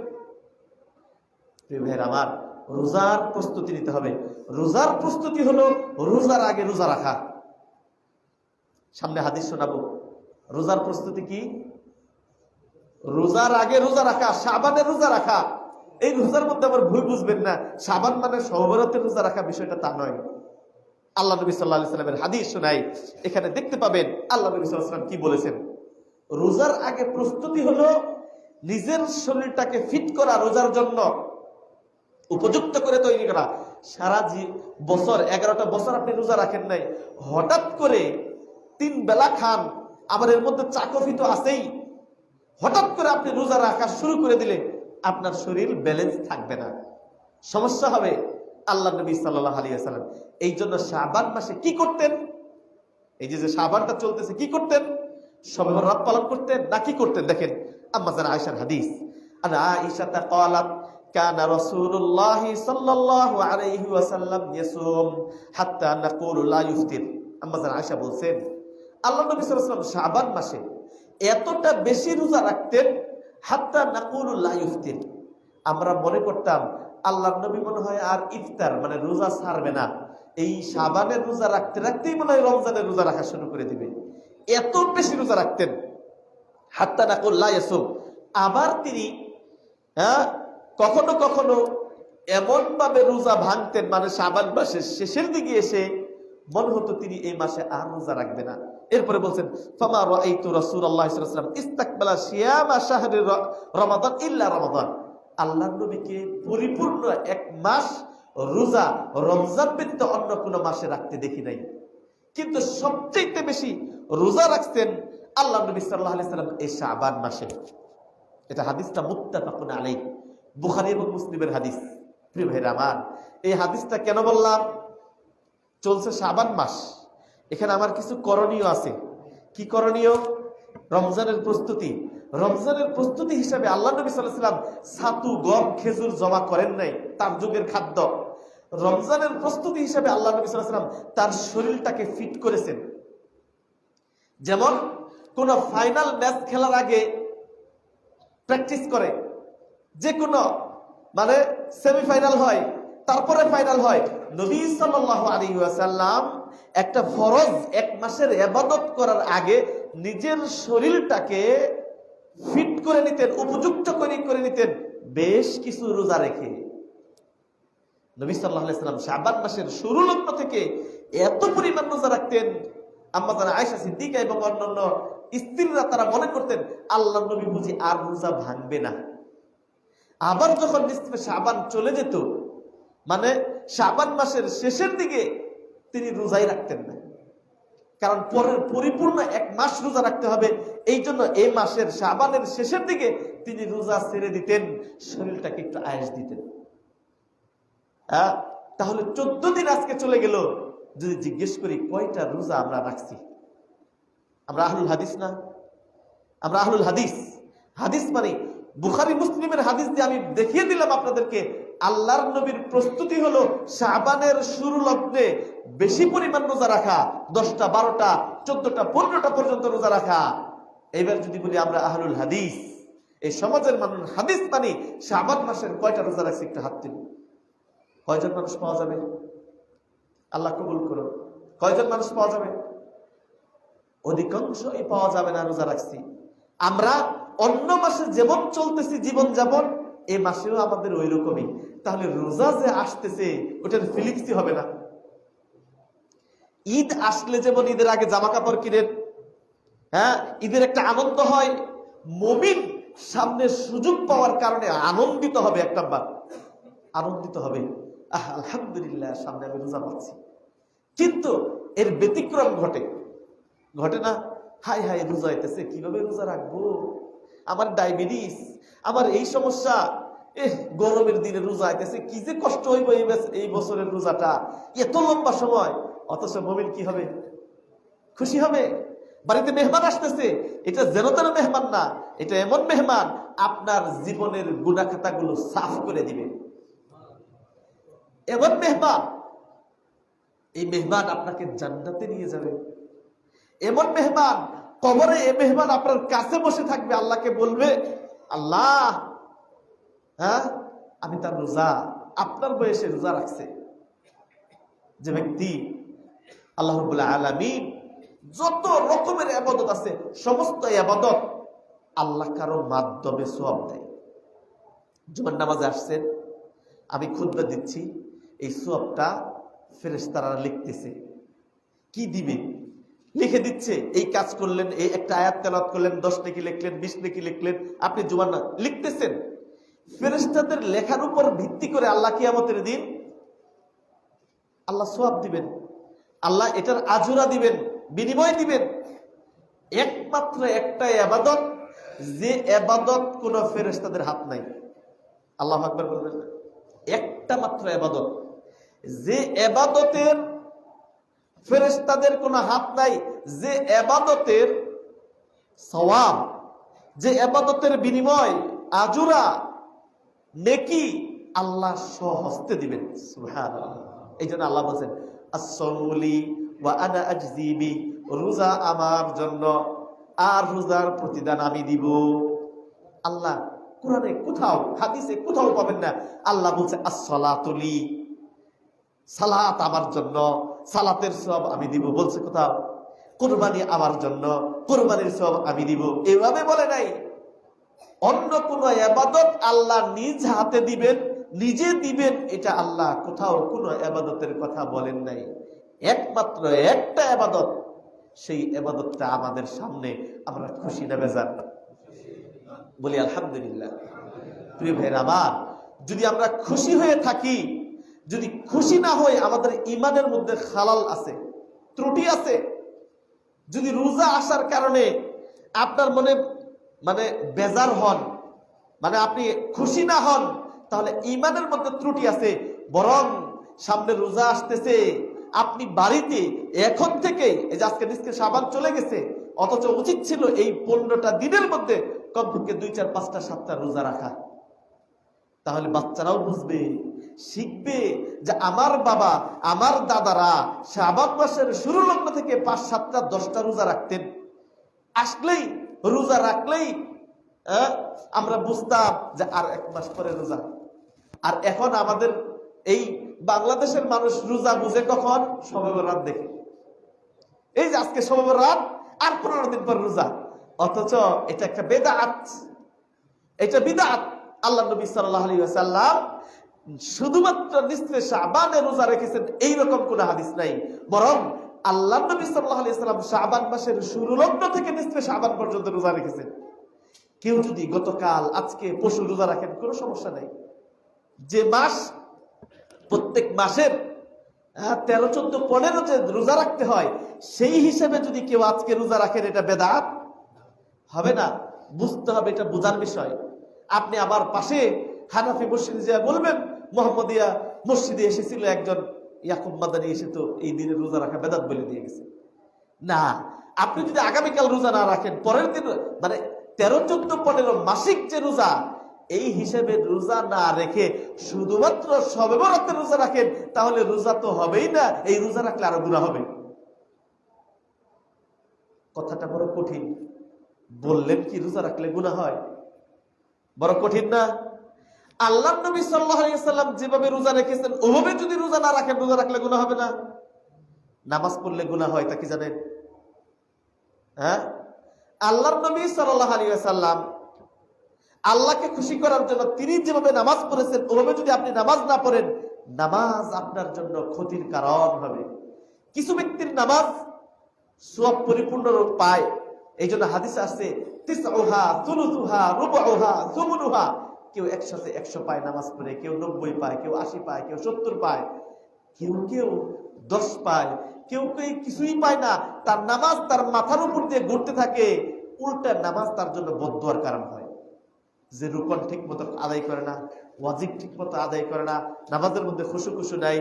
প্রিয় ভাইরা আমার, রোজার প্রস্তুতি নিতে হবে। রোজার প্রস্তুতি হলো রোজার আগে রোজা রাখা। সামনে হাদিস শোনাবো। রোজার প্রস্তুতি কি? রোজার আগে রোজা রাখা, শাবানের রোজা রাখা। এই রোজার মধ্যে আবার ভুল বুঝবেন না, শাবান মানে সহবরাতের রোজা রাখা, বিষয়টা তা নয়। আল্লাহ নবী সাল্লাল্লাহু আলাইহি ওয়াসাল্লামের হাদিস শোনাই, এখানে দেখতে পাবেন আল্লাহ নবী সাল্লাল্লাহু আলাইহি ওয়াসাল্লাম কি বলেছেন। রোজার আগে প্রস্তুতি হলো নিজের শরীরটাকে ফিট করা, রোজার জন্য উপযুক্ত করে তৈরি করা। সারা বছর 11টা বছর আপনি রোজা রাখেন নাই, হঠাৎ করে 3 বেলা খান, আবার এর মধ্যে চা কফি তো আছেই, হঠাৎ করে আপনি রোজা রাখা শুরু করে দিলে আপনার শরীর ব্যালেন্স থাকবে না, সমস্যা হবে। আল্লাহ নবী সাল্লাল্লাহু আলাইহি ওয়াসাল্লাম এই জন্য শাবান মাসে কি করতেন? এই যে শাবানটা চলতেছে, কি করতেন? শবে বরাত পালন করতেন না কি করতেন? দেখেন আম্মা জান আয়েশার হাদিস, আনা আয়েশা ক্বালাত কানা রাসূলুল্লাহ সাল্লাল্লাহু আলাইহি ওয়াসাল্লাম ইয়াসুম হাত্তা নাকুলু লা ইফতির। আম্মা জান আয়েশা বলছেন, আল্লাহ নবী সাল্লাল্লাহু আলাইহি ওয়াসাল্লাম শাবান মাসে এতটা বেশি রোজা রাখতেন, হাত্তা নাকুলু লা ইফতির, আমরা মনে করতাম আল্লাহর নবী মনে হয় আর ইফতার মানে রোজা ছাড়বে না, এই শাবানের রোজা রাখতে রাখতেই মনে হয় রমজানের রোজা রাখা শুরু করে দিবে, এত বেশি রোজা রাখতেন। হাত্তা নাকুল লা ইয়াসুম। আবার তিনি কখনো কখনো এমন ভাবে রোজা ভাঙতেন, মানে শাবান মাসের শেষের দিকে এসে মনে হতো তিনি এই মাসে আর রোজা রাখবে না। এরপরে বলছেন, ফামা রাআইতু রাসূলুল্লাহ সাল্লাল্লাহু আলাইহি ওয়াসাল্লাম ইস্তাকবালা সিয়ামা শাহরি রমাদান ইল্লা রমাদান। আল্লাহর নবীকে পরিপূর্ণ এক মাস রোজা রমজান ব্যতীত অন্য কোন মাসে রাখতে দেখি নাই, কিন্তু সবচেয়ে বেশি রোজা রাখতেন আল্লাহ নবী সাল্লাল্লাহু আলাইহি ওয়াসাল্লাম এই শাবান মাসে। এটা হাদিসটা মুত্তাফাকুন আলাইহি, বুখারী এবং মুসলিমের হাদিস। প্রিয় ভাইরা আমার, এই হাদিসটা কেন বললাম? চলছে শাবান মাস, এখানে আমার কিছু করণীয় আছে। কি করণীয়? রমজানের প্রস্তুতি। রমজানের প্রস্তুতি হিসাবে আল্লাহ নবী সাল্লাল্লাহু আলাইহি ওয়াসাল্লাম ছাতু, গম, খেজুর জমা করেন নাই, তার যুগের খাদ্য। রমজানের প্রস্তুতি হিসাবে আল্লাহ নবী সাল্লাল্লাহু আলাইহি ওয়াসাল্লাম তার শরীরটাকে ফিট করেছেন। যেমন কোন ফাইনাল ম্যাচ খেলার আগে প্র্যাকটিস করে, যে কোনো মানে সেমিফাইনাল হয় তারপরে ফাইনাল হয়, নবী সাল্লাল্লাহু আলাইহি ওয়াসাল্লাম একটা ফরজ এক মাসের ইবাদত করার আগে নিজের শরীরটাকে ফিট করে নিতেন, উপযুক্ত করে নিতেন বেশ কিছু রোজা রেখে। নবী সাল্লাল্লাহু আলাইহি ওয়াসাল্লাম শাবান মাসের শুরু লগ্ন থেকে এত পরিমাণ রোজা রাখতেন, আম্মা জান আয়েশা সিদ্দিকা এবং অন্যান্য স্ত্রীরা তারা মনে করতেন আল্লাহর নবী বুঝি আর রোজা ভাঙবে না। আবার যখন নিসফে শাবান চলে যেত, মানে শাবান মাসের শেষের দিকে তিনি রোজাই রাখতেন না, কারণ পরের পরিপূর্ণ এক মাস রোজা রাখতে হবে, এই জন্য এই মাসের শাবানের শেষের দিকে তিনি রোজা ছেড়ে দিতেন, শরীরটাকে একটু আয়েশ দিতেন। তাহলে 14 দিন আজকে চলে গেল। যদি জিজ্ঞেস করি কয়টা রোজা আমরা রাখছি? আমরা আহলুল হাদিস না? আমরা আহলুল হাদিস। হাদিস মানে বুখারী মুসলিমের হাদিস দিয়ে আমি দেখিয়ে দিলাম আপনাদেরকে, আল্লাহর নবীর প্রস্তুতি হলো শাবানের শুরু লগ্নে বেশি পরিমাণ রোজা রাখা, 10টা 12টা 14টা 15টা পর্যন্ত রোজা রাখা। এবার যদি বলি আমরা আহলুল হাদিস, এই সমাজের মানুষ হাদিস মানে শাবান মাসের কয়টা রোজা রাখছি একটা হাত তুলি। কয়জন মানুষ পাওয়া যাবে? আল্লাহ কবুল করুন। কয়জন মানুষ পাওয়া যাবে? অধিকাংশই পাওয়া যাবে না রোজা রাখছি। আমরা অন্য মাসে যেমন চলতেছি জীবন যাপন, এই মাসেও আমাদের ওই রকমই। তাহলে রোজা যে আসতেছে ওটার ফিলিংসই হবে না। ঈদ আসলে যেমন ঈদের আগে জামা কাপড় কিনেন, ঈদের একটা আনন্দ হয়, মুমিন সামনে সুযোগ পাওয়ার কারণে আনন্দিত হবে, এক নাম্বার আনন্দিত হবে, আলহামদুলিল্লাহ সামনে আমি রোজা পাচ্ছি। কিন্তু এর ব্যতিক্রম ঘটে না? হাই হাই রোজা হইতেছে, কিভাবে রোজা রাখবো, আমার ডায়াবেটিস, আমার এই সমস্যা, গরমের দিনে রোজা হইতেছে, কি যে কষ্ট হইব এই বছরের রোজাটা, এত লম্বা সময়। অথচ মুমিন কি হবে? খুশি হবে। বাড়িতে মেহমান আসতেছে, এটা যেন তেন মেহমান না, এটা এমন মেহমান আপনার জীবনের গুনাহ খাতাগুলো সাফ করে দিবে। এমন মেহমান, এই মেহমান আপনাকে জান্নাতে নিয়ে যাবে। এমন মেহমান, কবরে এই মেহমান আপনার কাছে বসে থাকবে, আল্লাহকে বলবে, আল্লাহ আমি তার রোজা, আপনার বয়সে রোজা রাখছে। যে ব্যক্তি আল্লাহ রাব্বুল আলামিন যত রকমের ইবাদত আছে সমস্ত ইবাদত আল্লাহ কারো মাধ্যমে সওয়াব দেয়। জুমার নামাজে আসছেন, আমি খুতবা দিচ্ছি, এই সওয়াবটা ফেরেশতারা লিখতেছে। কি দিবে? লিখে দিচ্ছে, এই কাজ করলেন, এই একটা আয়াত তেলাওয়াত করলেন, 10 নেকি লিখলেন, 20 নেকি লিখলেন, আপনি জুমার লিখতেছেন। ফেরেশতাদের লেখার উপর ভিত্তি করে আল্লাহ কিয়ামতের দিন আল্লাহ সওয়াব দিবেন, আল্লাহ এটার আজরা দিবেন, বিনিময় দিবেন। একমাত্র একটা ইবাদত, যে ইবাদত কোন ফেরেশতাদের হাত নাই। আল্লাহু আকবার বলবেন। একটা মাত্র ইবাদত, যে ইবাদতের ফেরেশতাদের কোনো হাত নাই, যে ইবাদতের সওয়াব, যে ইবাদতের বিনিময় আজরা নেকি আল্লাহ স্বহস্তে দিবেন। সুবহানাল্লাহ। এই জন্য আল্লাহ বলছেন আস-সাওমুলি ওয়া আনা আজজি বি, রোজা আমার জন্য আর রোজার প্রতিদান আমি দিব। আল্লাহ কোরআনে কোথাও, হাদিসে কোথাও পাবেন না আল্লাহ বলছে আস-সালাতুলি, সালাত আমার জন্য, সালাতের সওয়াব আমি দিব। বলছে কোথাও কুরবানি আমার জন্য, কুরবানির সওয়াব আমি দিব। এভাবে বলে নাই। অন্য কোন ইবাদত আল্লাহ নিজ হাতে দিবেন, নিজে দিবেন, এটা আল্লাহ কোথাও কোন ইবাদতের কথা বলেন নাই। একমাত্র একটা ইবাদত, সেই ইবাদতটা আমাদের সামনে, আমরা খুশি না বেজার? বলি আলহামদুলিল্লাহ। প্রিয় ভাইরা আমার, যদি আমরা খুশি হয়ে থাকি, যদি খুশি না হই, আমাদের ঈমানের মধ্যে খালাল আছে, ত্রুটি আছে। যদি রোজা আসার কারণে আপনার মনে বেজার হন, আপনি খুশি না হন, তাহলে ঈমানের মধ্যে ত্রুটি আছে। বরং সামনে রোজা আসতেছে, আপনি বাড়িতে এখন থেকে, এই যে আজকে নিষ্কে শাবান চলে গেছে, অথচ উচিত ছিল এই 15টা দিনের মধ্যে কমপক্ষে 2, 4, 5টা 7টা রোজা রাখা। তাহলে বাচ্চারাও বুঝবে, শিখবে যে আমার বাবা, আমার দাদারা শাবান মাসের শুরু লগ্ন থেকে 5, 7টা 10টা রোজা রাখতেন। আসলেই রোজা রাখলেই আমরা বুঝতাম যে আর 1 মাস পরে রোজা। আর এখন আমাদের এই বাংলাদেশের মানুষ রোজা বুঝে কখন? শবে বরাত দেখে। এই যে আজকে শবে বরাত, আর 15 দিন পর রোজা। অথচ এটা একটা বেদাত, এটা বিদআত। আল্লাহ নবী সাল্লাল্লাহু আলাইহি ওয়াসাল্লাম শুধুমাত্র নিসফে শাবানে রোজা রেখেছেন এইরকম কোন হাদিস নাই। বরং আল্লাহ নবী সাল্লাল্লাহু আলাইহি ওয়াসাল্লাম শাবান মাসের শুরু লগ্ন থেকে নিসফে শাবান পর্যন্ত রোজা রেখেছেন। কেউ যদি গতকাল, আজকে, পরশু রোজা রাখেন, কোনো সমস্যা নাই। যে মাস, প্রত্যেক মাসের 13, 14, 15 যে রোজা রাখতে হয়, সেই হিসেবে যদি কেউ আজকে রোজা রাখেন, এটা বেদাত হবে না। বুঝতে হবে, এটা বোঝার বিষয়। আপনি আমার পাশে হানাফি মসজিদে যা বলবেন, মোহাম্মদিয়া মসজিদে এসেছিল একজন ইয়াকুব মাদানী, এসে তো এই দিনে রোজা রাখা বেদাত বলে দিয়ে গেছে। না, আপনি যদি আগামীকাল রোজা না রাখেন, পরের দিন 13, 14, 15 মাসিক যে রোজা, এই হিসেবে রোজা না রেখে শুধুমাত্র শবে বরাতের রোজা রাখেন, তাহলে রোজা তো হবেই না। এই রোজা রাখলে আরো গুনাহ হবে। কথাটা বড় কঠিন। বললেন কি রোজা রাখলে গুনাহ হয়? বড় কঠিন না? আল্লাহ নবী সাল্লাল্লাহু আলাইহি ওয়াসাল্লাম যেভাবে রোজা রেখেছেন, ওভাবে যদি রোজা না রাখেন, রোজা রাখলে গুনাহ হবে না? নামাজ পড়লে গুনাহ হয়, তা কি জানেন? হ্যাঁ, আল্লাহর নবী সাল্লাল্লাহু আলাইহি ওয়াসাল্লাম আল্লাহকে খুশি করার জন্য তিনি যেভাবে নামাজ পড়েছেন, ওভাবে যদি আপনি নামাজ না পড়েন, নামাজ আপনার জন্য ক্ষতির কারণ হবে। কিছু ব্যক্তির নামাজ সওয়াব পরিপূর্ণ রূপ পায়। এই জন্য হাদিসে আসছে তিসউহা সুলুসুহা রুবউহা সুমনুহা। কেউ 100-তে 100 পায় নামাজ পড়ে, কেউ 90 পায়, কেউ 80 পায়, কেউ 70 পায়, কেউ 10 পায়, কেউ কিছুই পায় না। তার নামাজ তার মাথার উপর দিয়ে ঘুরতে থাকে। উল্টা নামাজ তার জন্য বদদুয়ার কারণ হয়। যে রুকন ঠিক মতো আদায় করে না, ওয়াজিব ঠিক মতো আদায় করে না, নামাজের মধ্যে খুশু নাই।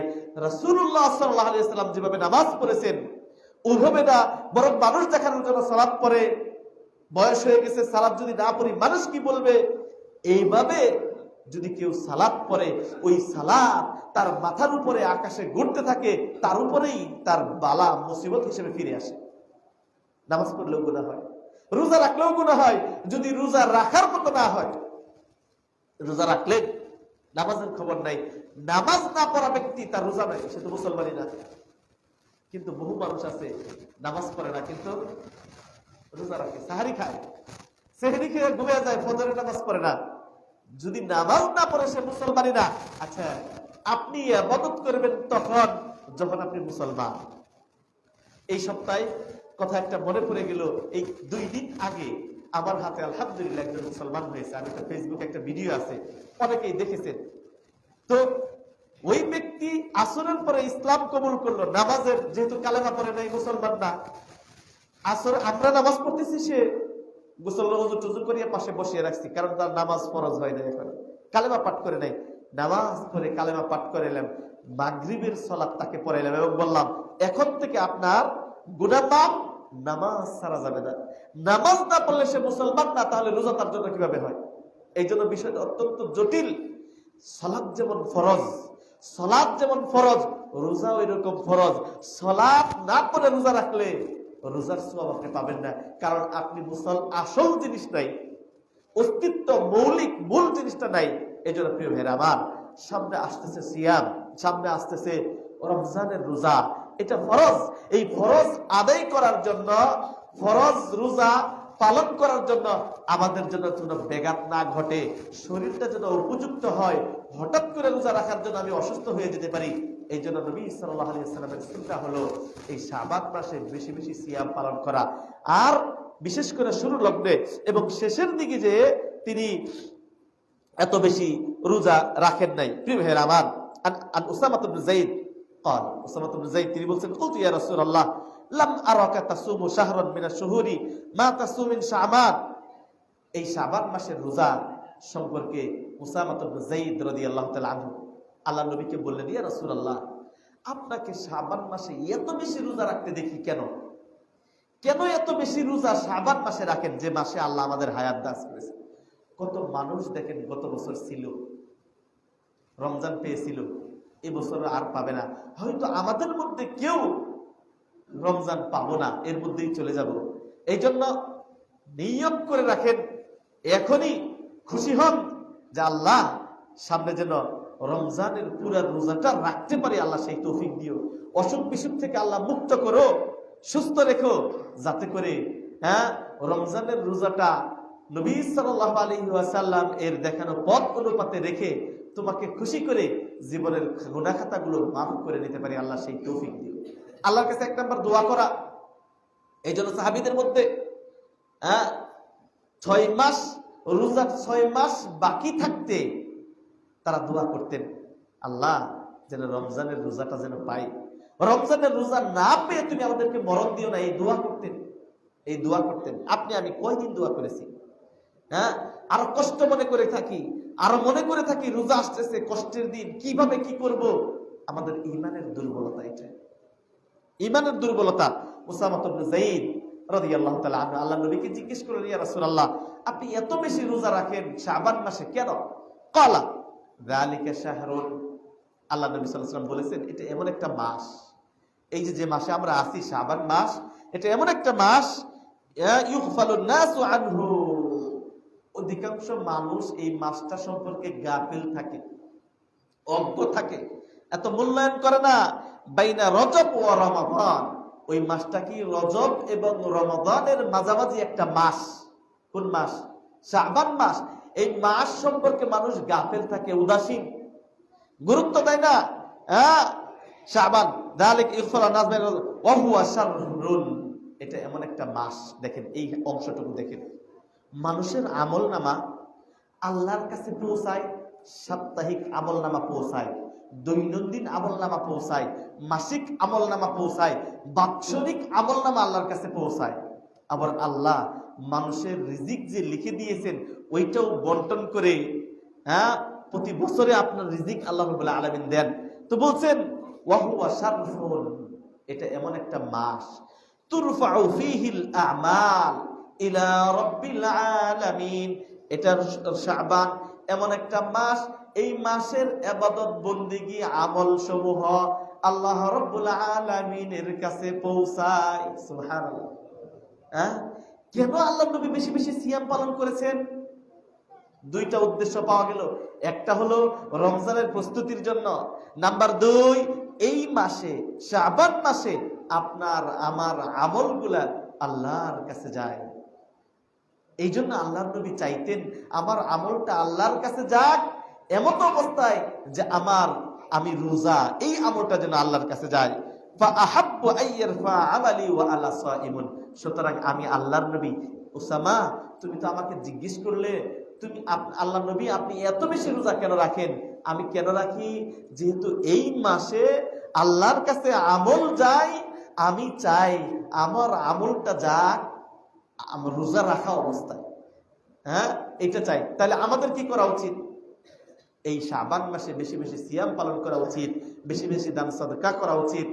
রাসূলুল্লাহ সাল্লাল্লাহু আলাইহি ওয়াসাল্লাম যেভাবে নামাজ পড়েছেন ওইভাবে না, বরং মানুষ দেখানোর জন্য সালাত পড়ে। বয়স হয়ে গেছে, সালাত যদি না পড়ি মানুষ কি বলবে? এইভাবে যদি কেউ সালাত পড়ে, ওই সালাত তার মাথার উপরে আকাশে ঘুরতে থাকে, তার উপরেই তার বালা মুসিবত হিসেবে ফিরে আসে। নামাজ পড়লেও গুনাহ হয়, রোজা রাখলেও গুনাহ হয়। যদি রোজা রাখার মতো না হয়, রোজা রাখলে নামাজের খবর নাই। নামাজ না পড়া ব্যক্তি, তার রোজা নাই, সে তো মুসলমানই না। কিন্তু বহু মানুষ আছে নামাজ পড়ে না, কিন্তু রোজা রাখে, সাহারি খায়, সেহরি খেয়ে ঘুমিয়ে যায়, ফজরের নামাজ পড়ে না। যদি নামাজ না পড়ে সে মুসলমানই না। আচ্ছা, আপনি ইবাদত করবেন তখন যখন আপনি মুসলমান। এই সপ্তাহে কথা একটা মনে পড়ে গেল। এই 2 দিন আগে আমার হাতে আলহামদুলিল্লাহ একজন মুসলমান হয়েছে। আমি তো ফেসবুকে একটা ভিডিও আছে, অনেকেই দেখেছেন। তো ওই ব্যক্তি আসরের পরে ইসলাম কবুল করলো, নামাজের যেহেতু কালেমা পড়ে নাই, মুসলমান না। আসর আমরা নামাজ পড়তেছি, সে গোসল টুজু করিয়া পাশে বসিয়ে রাখছি, কারণ তার নামাজ ফরজ হয় না, এখন কালেমা পাঠ করে নাই। নামাজ পড়ে কালেমা পাঠ করে এলাম, মাগরিবের সালাত তাকে পড়াইলাম এবং বললাম, এখন থেকে আপনার গুনাহ মাফ, নামাজ ছাড়া যাবে না। নামাজ না পড়লে সে মুসলমান না, তাহলে রোজা তার জন্য কিভাবে হয়? এই জন্য বিষয়টা অত্যন্ত জটিল। সালাত যেমন ফরজ, সালাত যেমন ফরজ, রোজা ওই রকম ফরজ। সালাত না করে রোজা রাখলে রোজার সওয়াব আপনি পাবেন না, কারণ আপনি আসল জিনিস নাই, অস্তিত্ব মৌলিক মূল জিনিসটা নাই। এই জন্য প্রিয় ভাইরা আমার, সামনে আসতেছে সিয়াম, সামনে আসতেছে রমজানের রোজা, এটা ফরজ। এই ফরজ আদায় করার জন্য, ফরজ রোজা পালন করার জন্য আমাদের জন্য যেন ব্যাঘাত না ঘটে, শরীরটা যেন উপযুক্ত হয়। হঠাৎ করে রোজা রাখার জন্য আমি অসুস্থ হয়ে যেতে পারি। এই জন্য নবী সাল্লাল্লাহু আলাইহি ওয়াসাল্লামের সুন্নাহ হলো এই শাবান মাসে বেশি বেশি সিয়াম পালন করা, আর বিশেষ করে শুরু লগ্নে এবং শেষের দিকে যে তিনি এত বেশি রোজা রাখেন নাই। প্রিয় ভাইয়েরা আমার, আন Usama ibn Zayd قال Usama ibn Zayd তিনি বলেন, কুলতু ইয়া রাসূলুল্লাহ লাম আরাকা তাসুমু শাহরান মিনাশ শুহুরি মা তাসুম মিন শাবান। এই শাবান মাসের রোজা সম্পর্কে উসামা ইবনে যায়েদ রাদিয়াল্লাহু তাআলা আনহু আল্লাহর নবীকে বললেন, ইয়া রাসূলুল্লাহ, আপনাকে শাবান মাসে এত বেশি রোজা রাখতে দেখি, কেন কেন এত বেশি রোজা শাবান মাসে রাখেন, যে মাসে আল্লাহ আমাদের হায়াত দান করেছে? কত মানুষ দেখেন গত বছর ছিল, রমজান পেয়েছিল, এবছর আর পাবে না। হয়তো আমাদের মধ্যে কেউ রমজান পাবো না, এর মধ্যেই চলে যাব। এই জন্য নিয়ত করে রাখেন, এখনই খুশি হন যে আল্লাহ সামনে যেন রমজানের পুরা রোজাটা রাখতে পারি, আল্লাহ সেই তৌফিক দিও। অসুখ বিসুখ থেকে আল্লাহ মুক্ত করো, সুস্থ রেখো, যাতে করে রমজানের রোজাটা নবী সাল্লাল্লাহু আলাইহি ওয়াসাল্লাম এর দেখানো পথ অনুপাতে রেখে তোমাকে খুশি করে জীবনের গুনাহ খাতাগুলো মাফ করে নিতে পারি, আল্লাহ সেই তৌফিক দিও। আল্লাহর কাছে এক নাম্বার দোয়া করা। এই জন্য সাহাবীদের মধ্যে 6 মাস রোজা, 6 মাস বাকি থাকতে তারা দোয়া করতেন, আল্লাহ যেন রমজানের রোজাটা যেন পাই, রমজানের রোজা না পেয়ে তুমি আমাদেরকে মরণ দিও না। এই দোয়া করতেন, এই দোয়া করতেন। আপনি আমি কয়দিন দোয়া করেছি? আরো কষ্ট মনে করে থাকি, আরো মনে করে থাকি রোজা আসতেছে, কষ্টের দিন, কিভাবে কি করব। আমাদের ঈমানের দুর্বলতা, এটা ঈমানের দুর্বলতা। উসামা ইবনে যায়েদ রাদিয়াল্লাহু তাআলা আনহু আল্লাহর নবীকে জিজ্ঞেস করলেন, ইয়া রাসূলুল্লাহ, আপনি এত বেশি রোজা রাখেন শাবান মাসে কেন? ক্বালা যালিকা শাহরুন। আল্লাহ নবী সাল্লাল্লাহু আলাইহি ওয়াসাল্লাম বলেছেন, এটা এমন একটা মাস, এই যে মাসে আমরা আছি শাবান মাস, এটা এমন একটা মাস ইউগফালুন নাসু আনহু, অধিকাংশ মানুষ এই মাসটা সম্পর্কে গাফিল থাকে, অজ্ঞ থাকে, এত মূল্যায়ন করে না। বাইনা রজব ও রমাদান, ওই মাসটা কি রজব এবং রমাদানের মাঝামাঝি একটা মাস। কোন মাস? শাবান মাস। এই মাস সম্পর্কে মানুষ গাফিল থাকে, উদাসীন, গুরুত্ব দেয় না। শাবান যালিকা ইগফালুন নাস ওয়া হুয়া শাররুন, এটা এমন একটা মাস। দেখেন এই অংশটুকু দেখেন, মানুষের আমল নামা আল্লাহর কাছে পৌঁছায়, সাপ্তাহিক আমল নামা পৌঁছায়, দৈনন্দিন আমল নামা পৌঁছায়, মাসিক আমল নামা পৌঁছায়, বাৎসরিক আমল নামা আল্লাহর কাছে পৌঁছায়। আবার আল্লাহ মানুষের রিজিক যে লিখে দিয়েছেন ওইটাও বন্টন করে প্রতি বছরে আপনার রিজিক আল্লাহ রাব্বুল আলামিন দেন। তো বলছেন ওয়া হুয়া শাররুন, এটা এমন একটা মাস তুরফাউ ফীহিল আমাল ইলা রাব্বিল আলামিন। এটা শাবান এমন একটা মাস, এই মাসের ইবাদত বন্দেগী আমল সমূহ আল্লাহ রাব্বুল আলামিনের কাছে পৌঁছায়। সুবহানাল্লাহ। কেন আল্লাহ নবী বেশি বেশি সিয়াম পালন করেছেন? দুইটা উদ্দেশ্য পাওয়া গেল। একটা হলো রমজানের প্রস্তুতির জন্য, নাম্বার 2 এই মাসে শাবান মাসে আপনার আমার আমলগুলা আল্লাহর কাছে যায়। এই জন্য আল্লাহর নবী চাইতেন আমার আমলটা আল্লাহর কাছে যাক, এমন অবস্থায় যে আমি রোজা, এই আমলটা যেন আল্লাহর কাছে যায়। ফাআহাব্বু আইয়ারফা আমালি ওয়া আলা সাইমুন। সুতরাং আমি আল্লাহর নবী, উসামা তুমি তো আমাকে জিজ্ঞেস করলে তুমি আল্লাহর নবী আপনি এত বেশি রোজা কেন রাখেন? আমি কেন রাখি? যেহেতু এই মাসে আল্লাহর কাছে আমল যায়, আমি চাই আমার আমলটা যাক আমার রোজা রাখা অবস্থায়। এটা চাই। তাহলে আমাদের কি করা উচিত? এই শাবান মাসে বেশি বেশি সিয়াম পালন করা উচিত, বেশি বেশি দান সাদকা করা উচিত,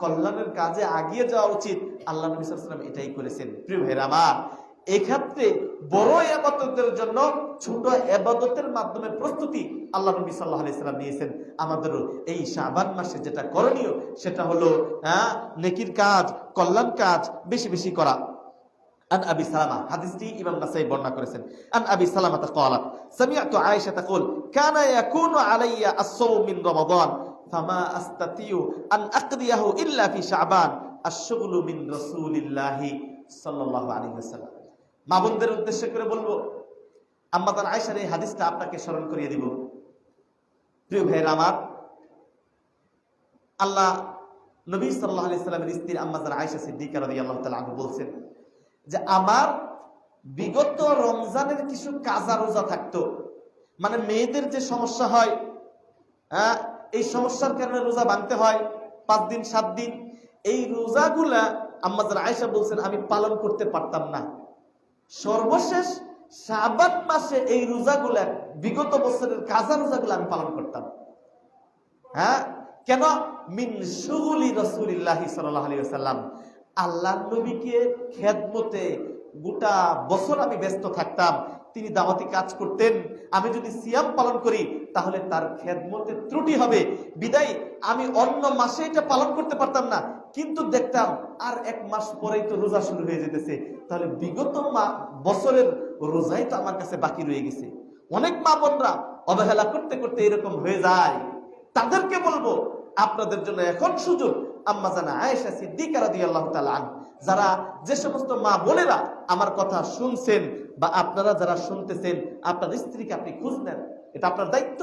কল্যাণের কাজে আগিয়ে যাওয়া উচিত। আল্লাহ নবী সাল্লাল্লাহু আলাইহি ওয়াসাল্লাম এটাই করেছেন। প্রিয় ভাইরা আমার, এক্ষেত্রে বড় ইবাদতের জন্য ছোট ইবাদতের মাধ্যমে প্রস্তুতি আল্লাহ নবী সাল্লাল্লাহু আলাইহি সাল্লাম নিয়েছেন। আমাদেরও এই শাবান মাসে যেটা করণীয় সেটা হলো নেকির কাজ, কল্যাণ কাজ বেশি বেশি করা। আন আবি সালামা, হাদিসটি ইমাম নাসাই বর্ণনা করেছেন। আন আবি সালামা ক্বালাত সামি'তু আয়েশা তাকুল কানা ইয়াকুনু আলাইয়া আস-সাওম মিন রমাদান ফামা আস্তাতিউ আন আকদিয়াহু ইল্লা ফি শাবান আশ-শুগলু মিন রাসূলিল্লাহি সাল্লাল্লাহু আলাইহি ওয়াসাল্লাম। মা বোনদের উদ্দেশ্য করে বলবো, আম্মাজান আয়েশার এই হাদিসটা আপনাকে স্মরণ করিয়ে দিব। প্রিয় ভাইয়েরা আমার, আল্লাহ নবী সাল্লাল্লাহু আলাইহি সাল্লামের স্ত্রী আম্মাজান আয়েশা সিদ্দিকা রাদিয়াল্লাহু তাআলা আনহা বলছেন যে আমার বিগত রমজানের কিছু কাজা রোজা থাকতো, মানে মেয়েদের যে সমস্যা হয়, এই সমস্যার কারণে রোজা ভাঙতে হয় 5 দিন 7 দিন, এই রোজাগুলা আম্মাজান আয়েশা বলছেন আমি পালন করতে পারতাম না। সর্বশেষ শাবান মাসে এই রোজাগুলা, বিগত বছরের কাজা রোজাগুলা আমি পালন করতাম। কেন? মিন শুগুলি রাসূলিল্লাহি সাল্লাল্লাহু আলাইহি ওয়াসাল্লাম, আল্লাহর নবীকে খেদমতে গোটা বছর আমি ব্যস্ত থাকতাম। তিনি দাওয়াতি কাজ করতেন, আমি যদি সিয়াম পালন করি তাহলে তার খেদমতে ত্রুটি হবে, বিদায় আমি অন্য মাসে এটা পালন করতে পারতাম না। কিন্তু দেখতাম আর 1 মাস পরেই তো রোজা শুরু হয়ে যেতেছে, তাহলে বিগত বছরের রোজাই তো আমার কাছে বাকি রয়ে গেছে। অনেক মা বোনরা অবহেলা করতে করতে এরকম হয়ে যায়। তাদেরকে বলবো আপনাদের জন্য এখন সুযোগ। আম্মাজান আয়েশা সিদ্দিকা রাদিয়াল্লাহু তাআলা আনহা, যারা যে সমস্ত মা বোনেরা আমার কথা শুনছেন বা আপনারা যারা শুনতেছেন, আপনার স্ত্রীকে আপনি খোঁজ নেন, এটা আপনার দায়িত্ব।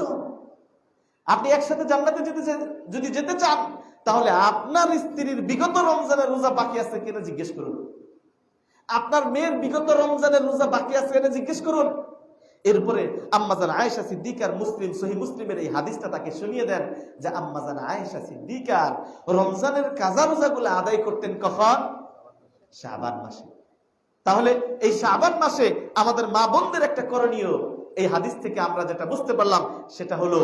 আপনি একসাথে জান্নাতে যদি যেতে চান তাহলে আপনার স্ত্রীর বিগত রমজানের রোজা বাকি আছে কিনা জিজ্ঞেস করুন, আপনার মেয়ের বিগত রমজানের রোজা বাকি আছে কিনা জিজ্ঞেস করুন। এরপরে আম্মাজান আয়েশা সিদ্দিকার সহিহ মুসলিমের এই হাদিসটা তাকে শুনিয়ে দেন যে আম্মাজান আয়েশা সিদ্দিকার রমজানের কাজা রোজাগুলো আদায় করতেন কখন? শাবান মাসে। তাহলে এই শাবান মাসে আমাদের মা বোনদের একটা করণীয়, এই হাদিস থেকে আমরা যেটা বুঝতে পারলাম সেটা হলো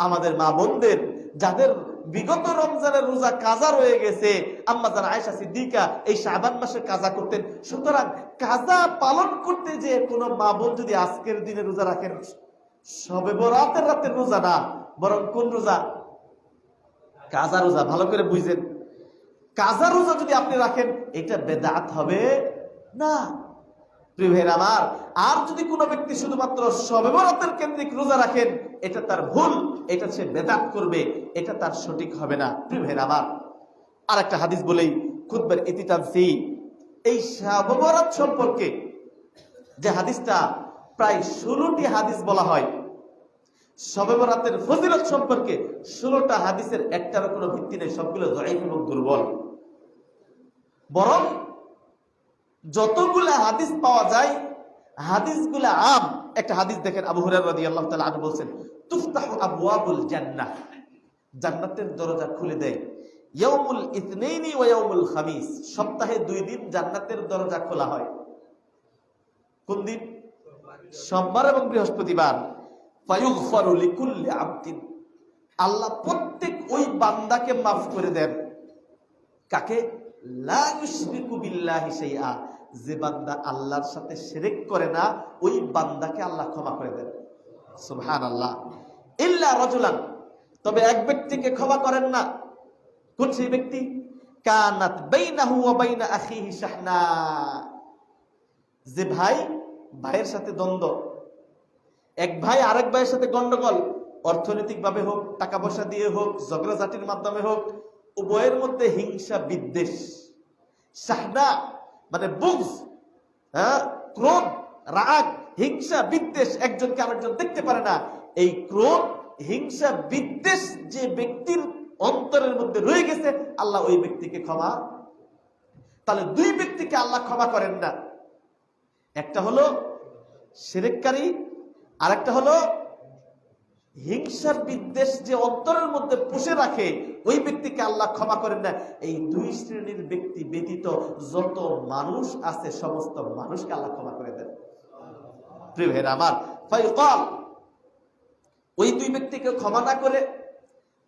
আমাদের মা বোনদের যাদের বিগত রমজানের রোজা কাজা রয়ে গেছে, আম্মাজান আয়েশা সিদ্দিকা এই শাবান মাসে কাজা করতেন। সুতরাং কাজা পালন করতে যে কোনো মা বোন যদি আজকের দিনে রোজা রাখেন, শবে বরাতের রাতের রোজা না, বরং কোন রোজা? কাজা রোজা। ভালো করে বুঝেন, কাজা রোজা যদি আপনি রাখেন এটা বেদাত হবে না। প্রিয় ভাইরা আমার, আর যদি কোনো ব্যক্তি শুধুমাত্র শবে বরাতের কেন্দ্রিক রোজা রাখেন, এটা তার ভুল, এটা সে বেদাত করবে, এটা তার সঠিক হবে না। প্রিয় ভাইরা আমার, আর একটা হাদিস বলেই খুতবার ইতি টানছি। এই শবে বরাত সম্পর্কে যে হাদিসটা প্রায় 16টি হাদিস বলা হয়, শবে বরাতের ফজিলত সম্পর্কে 16টা হাদিসের একটারও কোনো ভিত্তি নেই, সবগুলো যায়ীফ এবং দুর্বল। বরং যতগুলা হাদিস পাওয়া যায় হাদিসগুলা আম। একটা হাদিস দেখেন, আবু হুরায়রা রাদিয়াল্লাহু তাআলা আনহু বলেন, তুফতাহু আবওয়াবুল জান্নাহ, জান্নাতের দরজা খুলে দেয় ইয়াউমুল ইতনাইনি ওয়া ইয়াউমুল খামিস, সপ্তাহে 2 দিন জান্নাতের দরজা খোলা হয়। কোন দিন? সোমবার এবং বৃহস্পতিবার। ফায়ুগফারু লিকুল্লি আবদিন, আল্লাহ প্রত্যেক ওই বান্দাকে মাফ করে দেন। কাকে? লা ইউশরিকু বিল্লাহি শাইআ, যে বান্দা আল্লাহর সাথে শিরক করে না, ওই বান্দাকে আল্লাহ ক্ষমা করে দেন। সুবহানাল্লাহ। ইল্লা রাজুলান, তবে এক ব্যক্তিকে ক্ষমা করেন না। কোন সেই ব্যক্তি? কানাত বাইনাহু ওয়া বাইনা আখিহি শাহনা, যে ভাই ভাইয়ের সাথে দ্বন্দ্ব, এক ভাই আরেক ভাইয়ের সাথে গন্ডগোল, অর্থনৈতিক ভাবে হোক, টাকা পয়সা দিয়ে হোক, ঝগড়াঝাটির মাধ্যমে হোক, উভয়ের মধ্যে হিংসা বিদ্বেষ, শাহনা মানে বুগজ, ক্রোধ, রাগ, হিংসা বিদ্বেষ, একজনকে আরেকজন দেখতে পারে না। এই ক্রোধ, হিংসা, বিদ্বেষ যে ব্যক্তির অন্তরের মধ্যে রয়ে গেছে, আল্লাহ ওই ব্যক্তিকে ক্ষমা। তাহলে 2 ব্যক্তিকে আল্লাহ ক্ষমা করেন না, একটা হলো শিরককারী, আরেকটা হলো হিংসার বিদ্বেষ যে অন্তরের মধ্যে পুষে রাখে, ওই ব্যক্তিকে আল্লাহ ক্ষমা করেন না। এই 2 শ্রেণীর ব্যক্তি ব্যতীত যত মানুষ আছে সমস্ত মানুষকে আল্লাহ ক্ষমা করে দেন। প্রিয় ভাইরা আমার, ফায়ুকাল, ওই 2 ব্যক্তিকে ক্ষমা না করে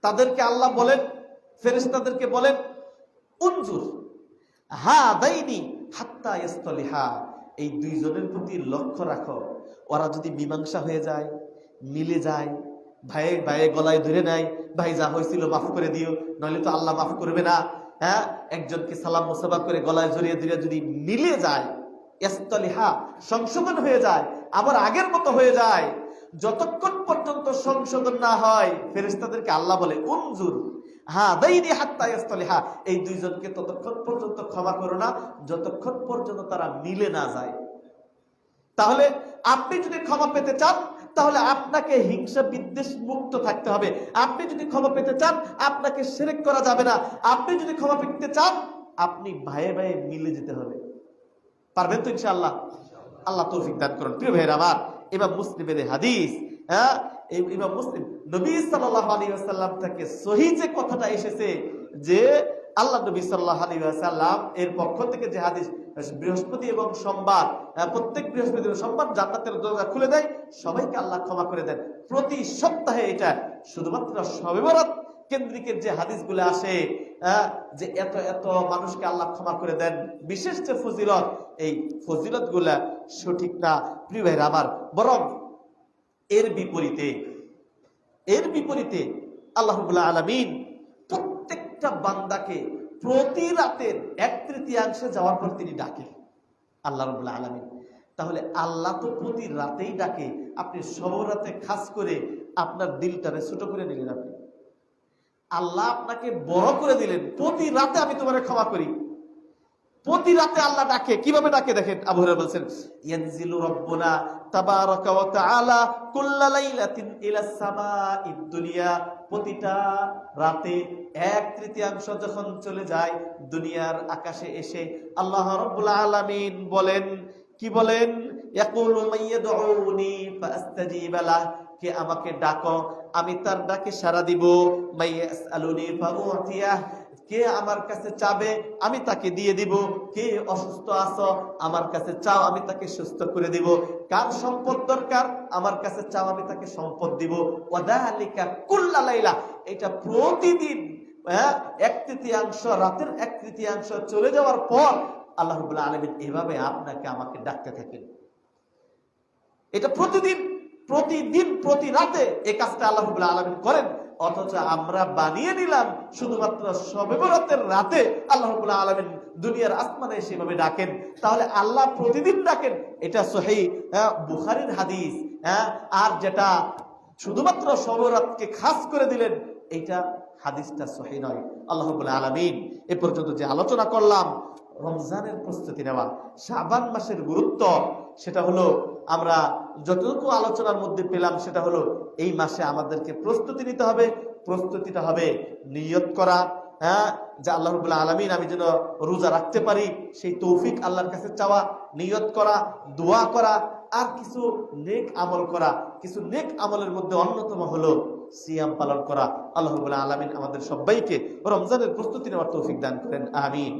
তাদেরকে আল্লাহ বলেন, ফেরেশতাদেরকে বলেন, উনজুর হাদাইনি হাত্তা ইয়াসতালিহা, এই দুইজনের প্রতি লক্ষ্য রাখো। ওরা যদি মীমাংসা হয়ে যায়, মিলে যায়, ভাইয়ে ভাইয়ে গলায় ধরে নেয়, ভাই যা হয়েছিল মাফ করে দিও, নইলে তো আল্লাহ মাফ করবে না, হ্যাঁ, একজনকে সালাম মুসাফা করে গলায় জড়িয়ে ধরে যদি মিলে যায়, ইস্তালিহা সংশোধন হয়ে যায়, আবার আগের মতো হয়ে যায়, যতক্ষণ পর্যন্ত সংশোধন না হয় ফেরেশতাদেরকে আল্লাহ বলে উনজুর হাদাইনি হাত্তা ইস্তালিহা, এই দুইজনকে ততক্ষণ পর্যন্ত ক্ষমা করো না যতক্ষণ পর্যন্ত তারা মিলে না যায়। তাহলে আপনি যদি ক্ষমা পেতে চান তাহলে আপনাকে হিংসা বিদ্বেষ মুক্ত থাকতে হবে। আপনি যদি ক্ষমা পেতে চান আপনাকে শিরক করা যাবে না। আপনি যদি ক্ষমা পেতে চান আপনি ভাইয়ে ভাইয়ে মিলে যেতে হবে। পারবেন তো ইনশাআল্লাহ? আল্লাহ তৌফিক দান করুন। প্রিয় ভাইয়েরা আমার, ইমাম মুসলিমের হাদিস, হ্যাঁ, ইমাম মুসলিম নবী সাল্লাল্লাহু আলাইহি ওয়াসাল্লাম থেকে সহিহ যে কথাটা এসেছে যে আল্লাহ নবী সাল্লাল্লাহু আলাইহি ওয়াসাল্লাম এর পক্ষ থেকে যে হাদিস, বৃহস্পতি এবং সোমবার, প্রত্যেক বৃহস্পতি এবং সোমবার জান্নাতের দরজা খুলে দেয়, সবাইকে আল্লাহ ক্ষমা করে দেন প্রতি সপ্তাহে। এটা শুধুমাত্র শবে বরাত কেন্দ্রিকের যে হাদিসগুলো আসে, যে এত এত মানুষকে আল্লাহ ক্ষমা করে দেন, বিশেষ যে ফজিলত, এই ফজিলত গুলা সঠিক না প্রিয় ভাইরা আমার। বরং এর বিপরীতে আল্লাহ রাব্বুল আলামিন প্রত্যেকটা বান্দাকে প্রতি রাতের 1/3 যাওয়ার পর তিনি ডাকেন, আল্লাহ রাব্বুল আলামিন। তাহলে আল্লাহ তো প্রতি রাতেই ডাকে, আপনি সব রাতে খাস করে আপনার দিলটারে ছোট করে নিলেন। আপনি আল্লাহ আপনাকে বড় করে দিলেন, প্রতি রাতে আমি তোমারে ক্ষমা করি। প্রতি রাতে আল্লাহ ডাকে, কিভাবে ডাকে দেখেন। আবু হুরায়রা বলেন, ইয়ানজিলু রাব্বুনা তাবারাকা ওয়া তাআলা কুল্লা লাইলাতিন ইলাস সামাঈদ দুনিয়া। প্রতিটা রাতে 1/3 যখন চলে যায় দুনিয়ার আকাশে এসে আল্লাহ রাব্বুল আলামিন বলেন, কি বলেন? ইয়াকুলু মাইয়াদউনি ফাআস্তাজিবা লাহ, কে আমাকে ডাকো আমি তার ডাকে সাড়া দিব। মাইয়াসআলুনি ফাউতিয়াহ, কে আমার কাছে চাবে আমি তাকে দিয়ে দিব। কে অসুস্থ আছো আমার কাছে চাও আমি তাকে সুস্থ করে দিব। কার সম্পদ দরকার আমার কাছে চাও আমি তাকে সম্পদ দিব। ওয়াদালিকা কুল্লা লাইলা, এটা প্রতিদিন 1/3 রাতের 1/3 চলে যাওয়ার পর আল্লাহ রাব্বুল আলামিন এভাবে আপনাকে আমাকে ডাকতে থাকেন। এটা প্রতিদিন প্রতি রাতে এই কাজটা আল্লাহ রাব্বুল আলামিন করেন। অথচ আমরা বানিয়ে নিলাম শুধুমাত্র শবে বরাতের রাতে আল্লাহ রাব্বুল আলামিন দুনিয়ার আসমানে সেভাবে ডাকেন। তাহলে আল্লাহ প্রতিদিন ডাকেন, এটা সহিহ বুখারীর হাদিস। আর যেটা শুধুমাত্র শবে বরাতকে খাস করে দিলেন, এইটা হাদিসটা সহিহ নয়। আল্লাহ রাব্বুল আলামিন এ পর্যন্ত যে আলোচনা করলাম, রমজানের প্রস্তুতি নেওয়া, শাবান মাসের গুরুত্ব, সেটা হলো আমরা যতটুকু আলোচনার মধ্যে পেলাম সেটা হলো এই মাসে আমাদেরকে প্রস্তুতি নিতে হবে। প্রস্তুতিটা হবে নিয়ত করা, যে আল্লাহ রাব্বুল আলামিন আমি যেন রোজা রাখতে পারি সেই তৌফিক আল্লাহর কাছে চাওয়া, নিয়ত করা, দোয়া করা, আর কিছু নেক আমল করা। কিছু নেক আমলের মধ্যে অন্যতম হলো সিয়াম পালন করা। আল্লাহ রাব্বুল আলামিন আমাদের সবাইকে রমজানের প্রস্তুতি নেওয়ার তৌফিক দান করেন, আমিন।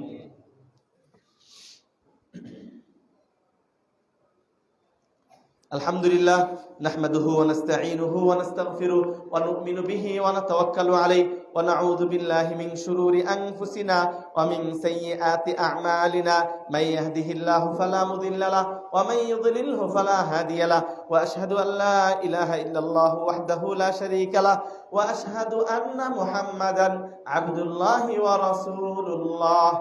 আলহামদুলিল্লাহ নাহমাদুহু ওয়া নাস্তাঈনুহু ওয়া নাস্তাগফিরুহু ওয়া নু'মিনু বিহি ওয়া নাতাওয়াক্কালু আলাইহি ওয়া নাউযু বিল্লাহি মিন শুরুরি আনফুসিনা ওয়া মিন সাইয়্যাতি আ'মালিনা মান ইয়াহদিহিল্লাহু ফালা মুদিল্লা লাহু ওয়া মান ইউদ্লিলহু ফালা হাদিয়া লাহু ওয়া আশহাদু আল লা ইলাহা ইল্লাল্লাহু ওয়াহদাহু লা শারীকা লাহু ওয়া আশহাদু আন্না মুহাম্মাদান আবদুল্লাহি ওয়া রাসূলুল্লাহ।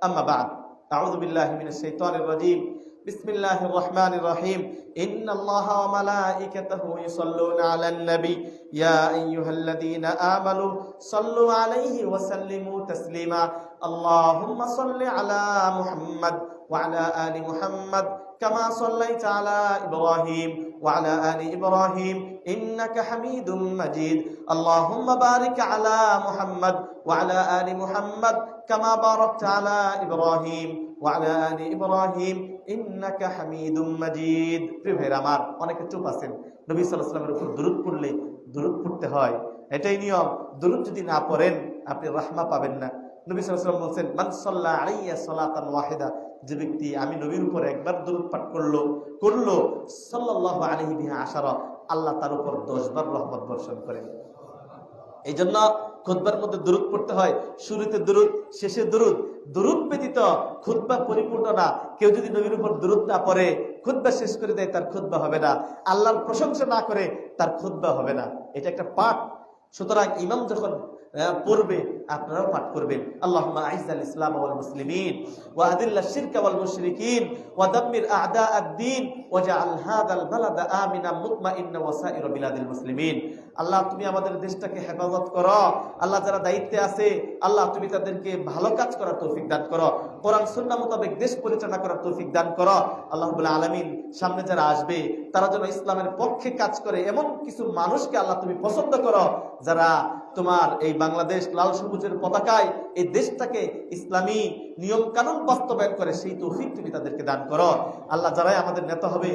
আম্মা বা'দ, আউযু বিল্লাহি মিনাশ শাইতানির রাজীম। বিসমিল্লাহির রহমানির রহিম। ইন্নাল্লাহা ওয়া মালাইকাতাহু ইউসাল্লুনা আলান নবী ইয়া আইয়ুহাল্লাযীনা আমানু সাল্লু আলাইহি ওয়া সাল্লিমু তাসলিমা। আল্লাহুম্মা সাল্লি আলা মুহাম্মাদ ওয়া আলা আলি মুহাম্মাদ কামা সাল্লাইতা আলা ইব্রাহিম ওয়া আলা আলি ইব্রাহিম ইন্নাকা হামিদুম মাজিদ। আল্লাহুম্মা বারিক আলা মুহাম্মাদ ওয়া আলা আলি মুহাম্মাদ কামা বারাকতা আলা ইব্রাহিম ওয়া আলা আলি ইব্রাহিম ইন্নাকা হামিদুম মাজিদ। প্রিয় ভাইরা আমার, অনেকে চুপ আছেন। নবী সাল্লাল্লাহু আলাইহি ওয়াসাল্লামের উপর দরুদ পড়লে দরুদ পড়তে হয়, এটাই নিয়ম। দরুদ যদি না পড়েন আপনি রাহমা পাবেন না। নবী সাল্লাল্লাহু আলাইহি ওয়াসাল্লাম বলেন, মান সাল্লা আলাইয়া সালাতান ওয়াহিদা, যে ব্যক্তি আমি নবীর উপর একবার দরুদ পাঠ করলো সাল্লাল্লাহু আলাইহি বিহা আশারা, আল্লাহ তার উপর 10 বার রহমত বর্ষণ করেন। এই জন্য খুতবার মধ্যে দরুদ পড়তে হয়। শুরুতে দরুদ, শেষে দরুদ। দুরূদ ব্যতীত খুতবা পরিপূর্ণ না। কেউ যদি নবীর উপর দুরূদ না পড়ে, খুতবা শেষ করে দেয়, তার খুতবা হবে না। আল্লাহর প্রশংসা না করে তার খুতবা হবে না। এটা একটা পাঠ। সুতরাং ইমাম যখন পড়বে আপনারাও পাঠ করবেন। আল্লাহুম্মা আইজ্জাল ইসলাম ওয়াল মুসলিমিন ওয়া আদিল্লাশ শিরকা ওয়াল মুশরিকিন ওয়া দাম্মির আ'দা আদ-দ্বীন ওয়াজআল হাযাল বালাদা আমিনাম মুতমাইন্না ওয়া সাইরা বিলাদিল মুসলিমিন। আল্লাহ তুমি আমাদের দেশটাকে হেফাজত করো। আল্লাহ যারা দায়িত্বে আছে আল্লাহ তুমি তাদেরকে ভালো কাজ করার তৌফিক দান করো। কোরআন সুন্নাহ মোতাবেক দেশ পরিচালনা করার তৌফিক দান করো। আল্লাহ রাব্বুল আলামিন সামনে যারা আসবে তারা যেন ইসলামের পক্ষে কাজ করে এমন কিছু মানুষকে আল্লাহ তুমি পছন্দ করো, যারা তোমার এই বাংলাদেশ লাল সবুজের পতাকায় এই দেশটাকে ইসলামী নিয়ম কানুন বাস্তবায়ন করে, সেই তৌফিক তুমি তাদেরকে দান করো। আল্লাহ যারাই আমাদের নেতা হবে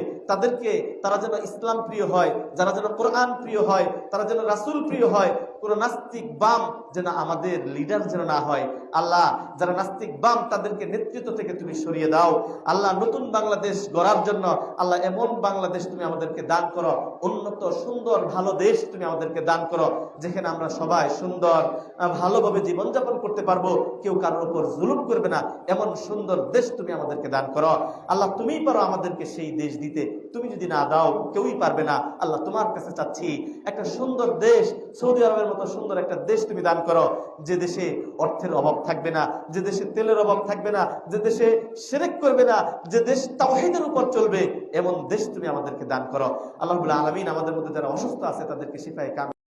তারা যেন ইসলাম প্রিয় হয়, যারা যেন কোরআন প্রিয় হয়, তারা যেন রাসূল প্রিয় হয়। কোন নাস্তিক বাম যেন আমাদের লিডার যেন না হয়। আল্লাহ যারা নাস্তিক বাম তাদেরকে নেতৃত্ব থেকে তুমি সরিয়ে দাও। আল্লাহ নতুন বাংলাদেশ গড়ার জন্য আল্লাহ এমন বাংলাদেশ তুমি আমাদেরকে দান করো, উন্নত সুন্দর ভালো দেশ তুমি আমাদেরকে দান করো, যেখানে আমরা সবাই সুন্দর ভালোভাবে জীবনযাপন করতে পারবো, কেউ কারোর উপর জুলুম করবে না, এমন সুন্দর দেশ তুমি আমাদেরকে দান করো। আল্লাহ তুমিই পারো আমাদেরকে সেই দেশ দিতে, তুমি যদি না দাও কেউই পারবে না। আল্লাহ তোমার কাছে চাচ্ছি একটা সুন্দর দেশ, সৌদি আরবের মতো সুন্দর একটা দেশ তুমি দান করো, যে দেশে অর্থের অভাব থাকবে না, যে দেশে তেলের অভাব থাকবে না, যে দেশে শিরক করবে না, যে দেশ তাওহীদের উপর চলবে, এমন দেশ তুমি আমাদেরকে দান করো। আল্লাহ রাব্বুল আলামিন আমাদের মধ্যে যারা অসুস্থ আছে তাদেরকে শিফায়ে কামিল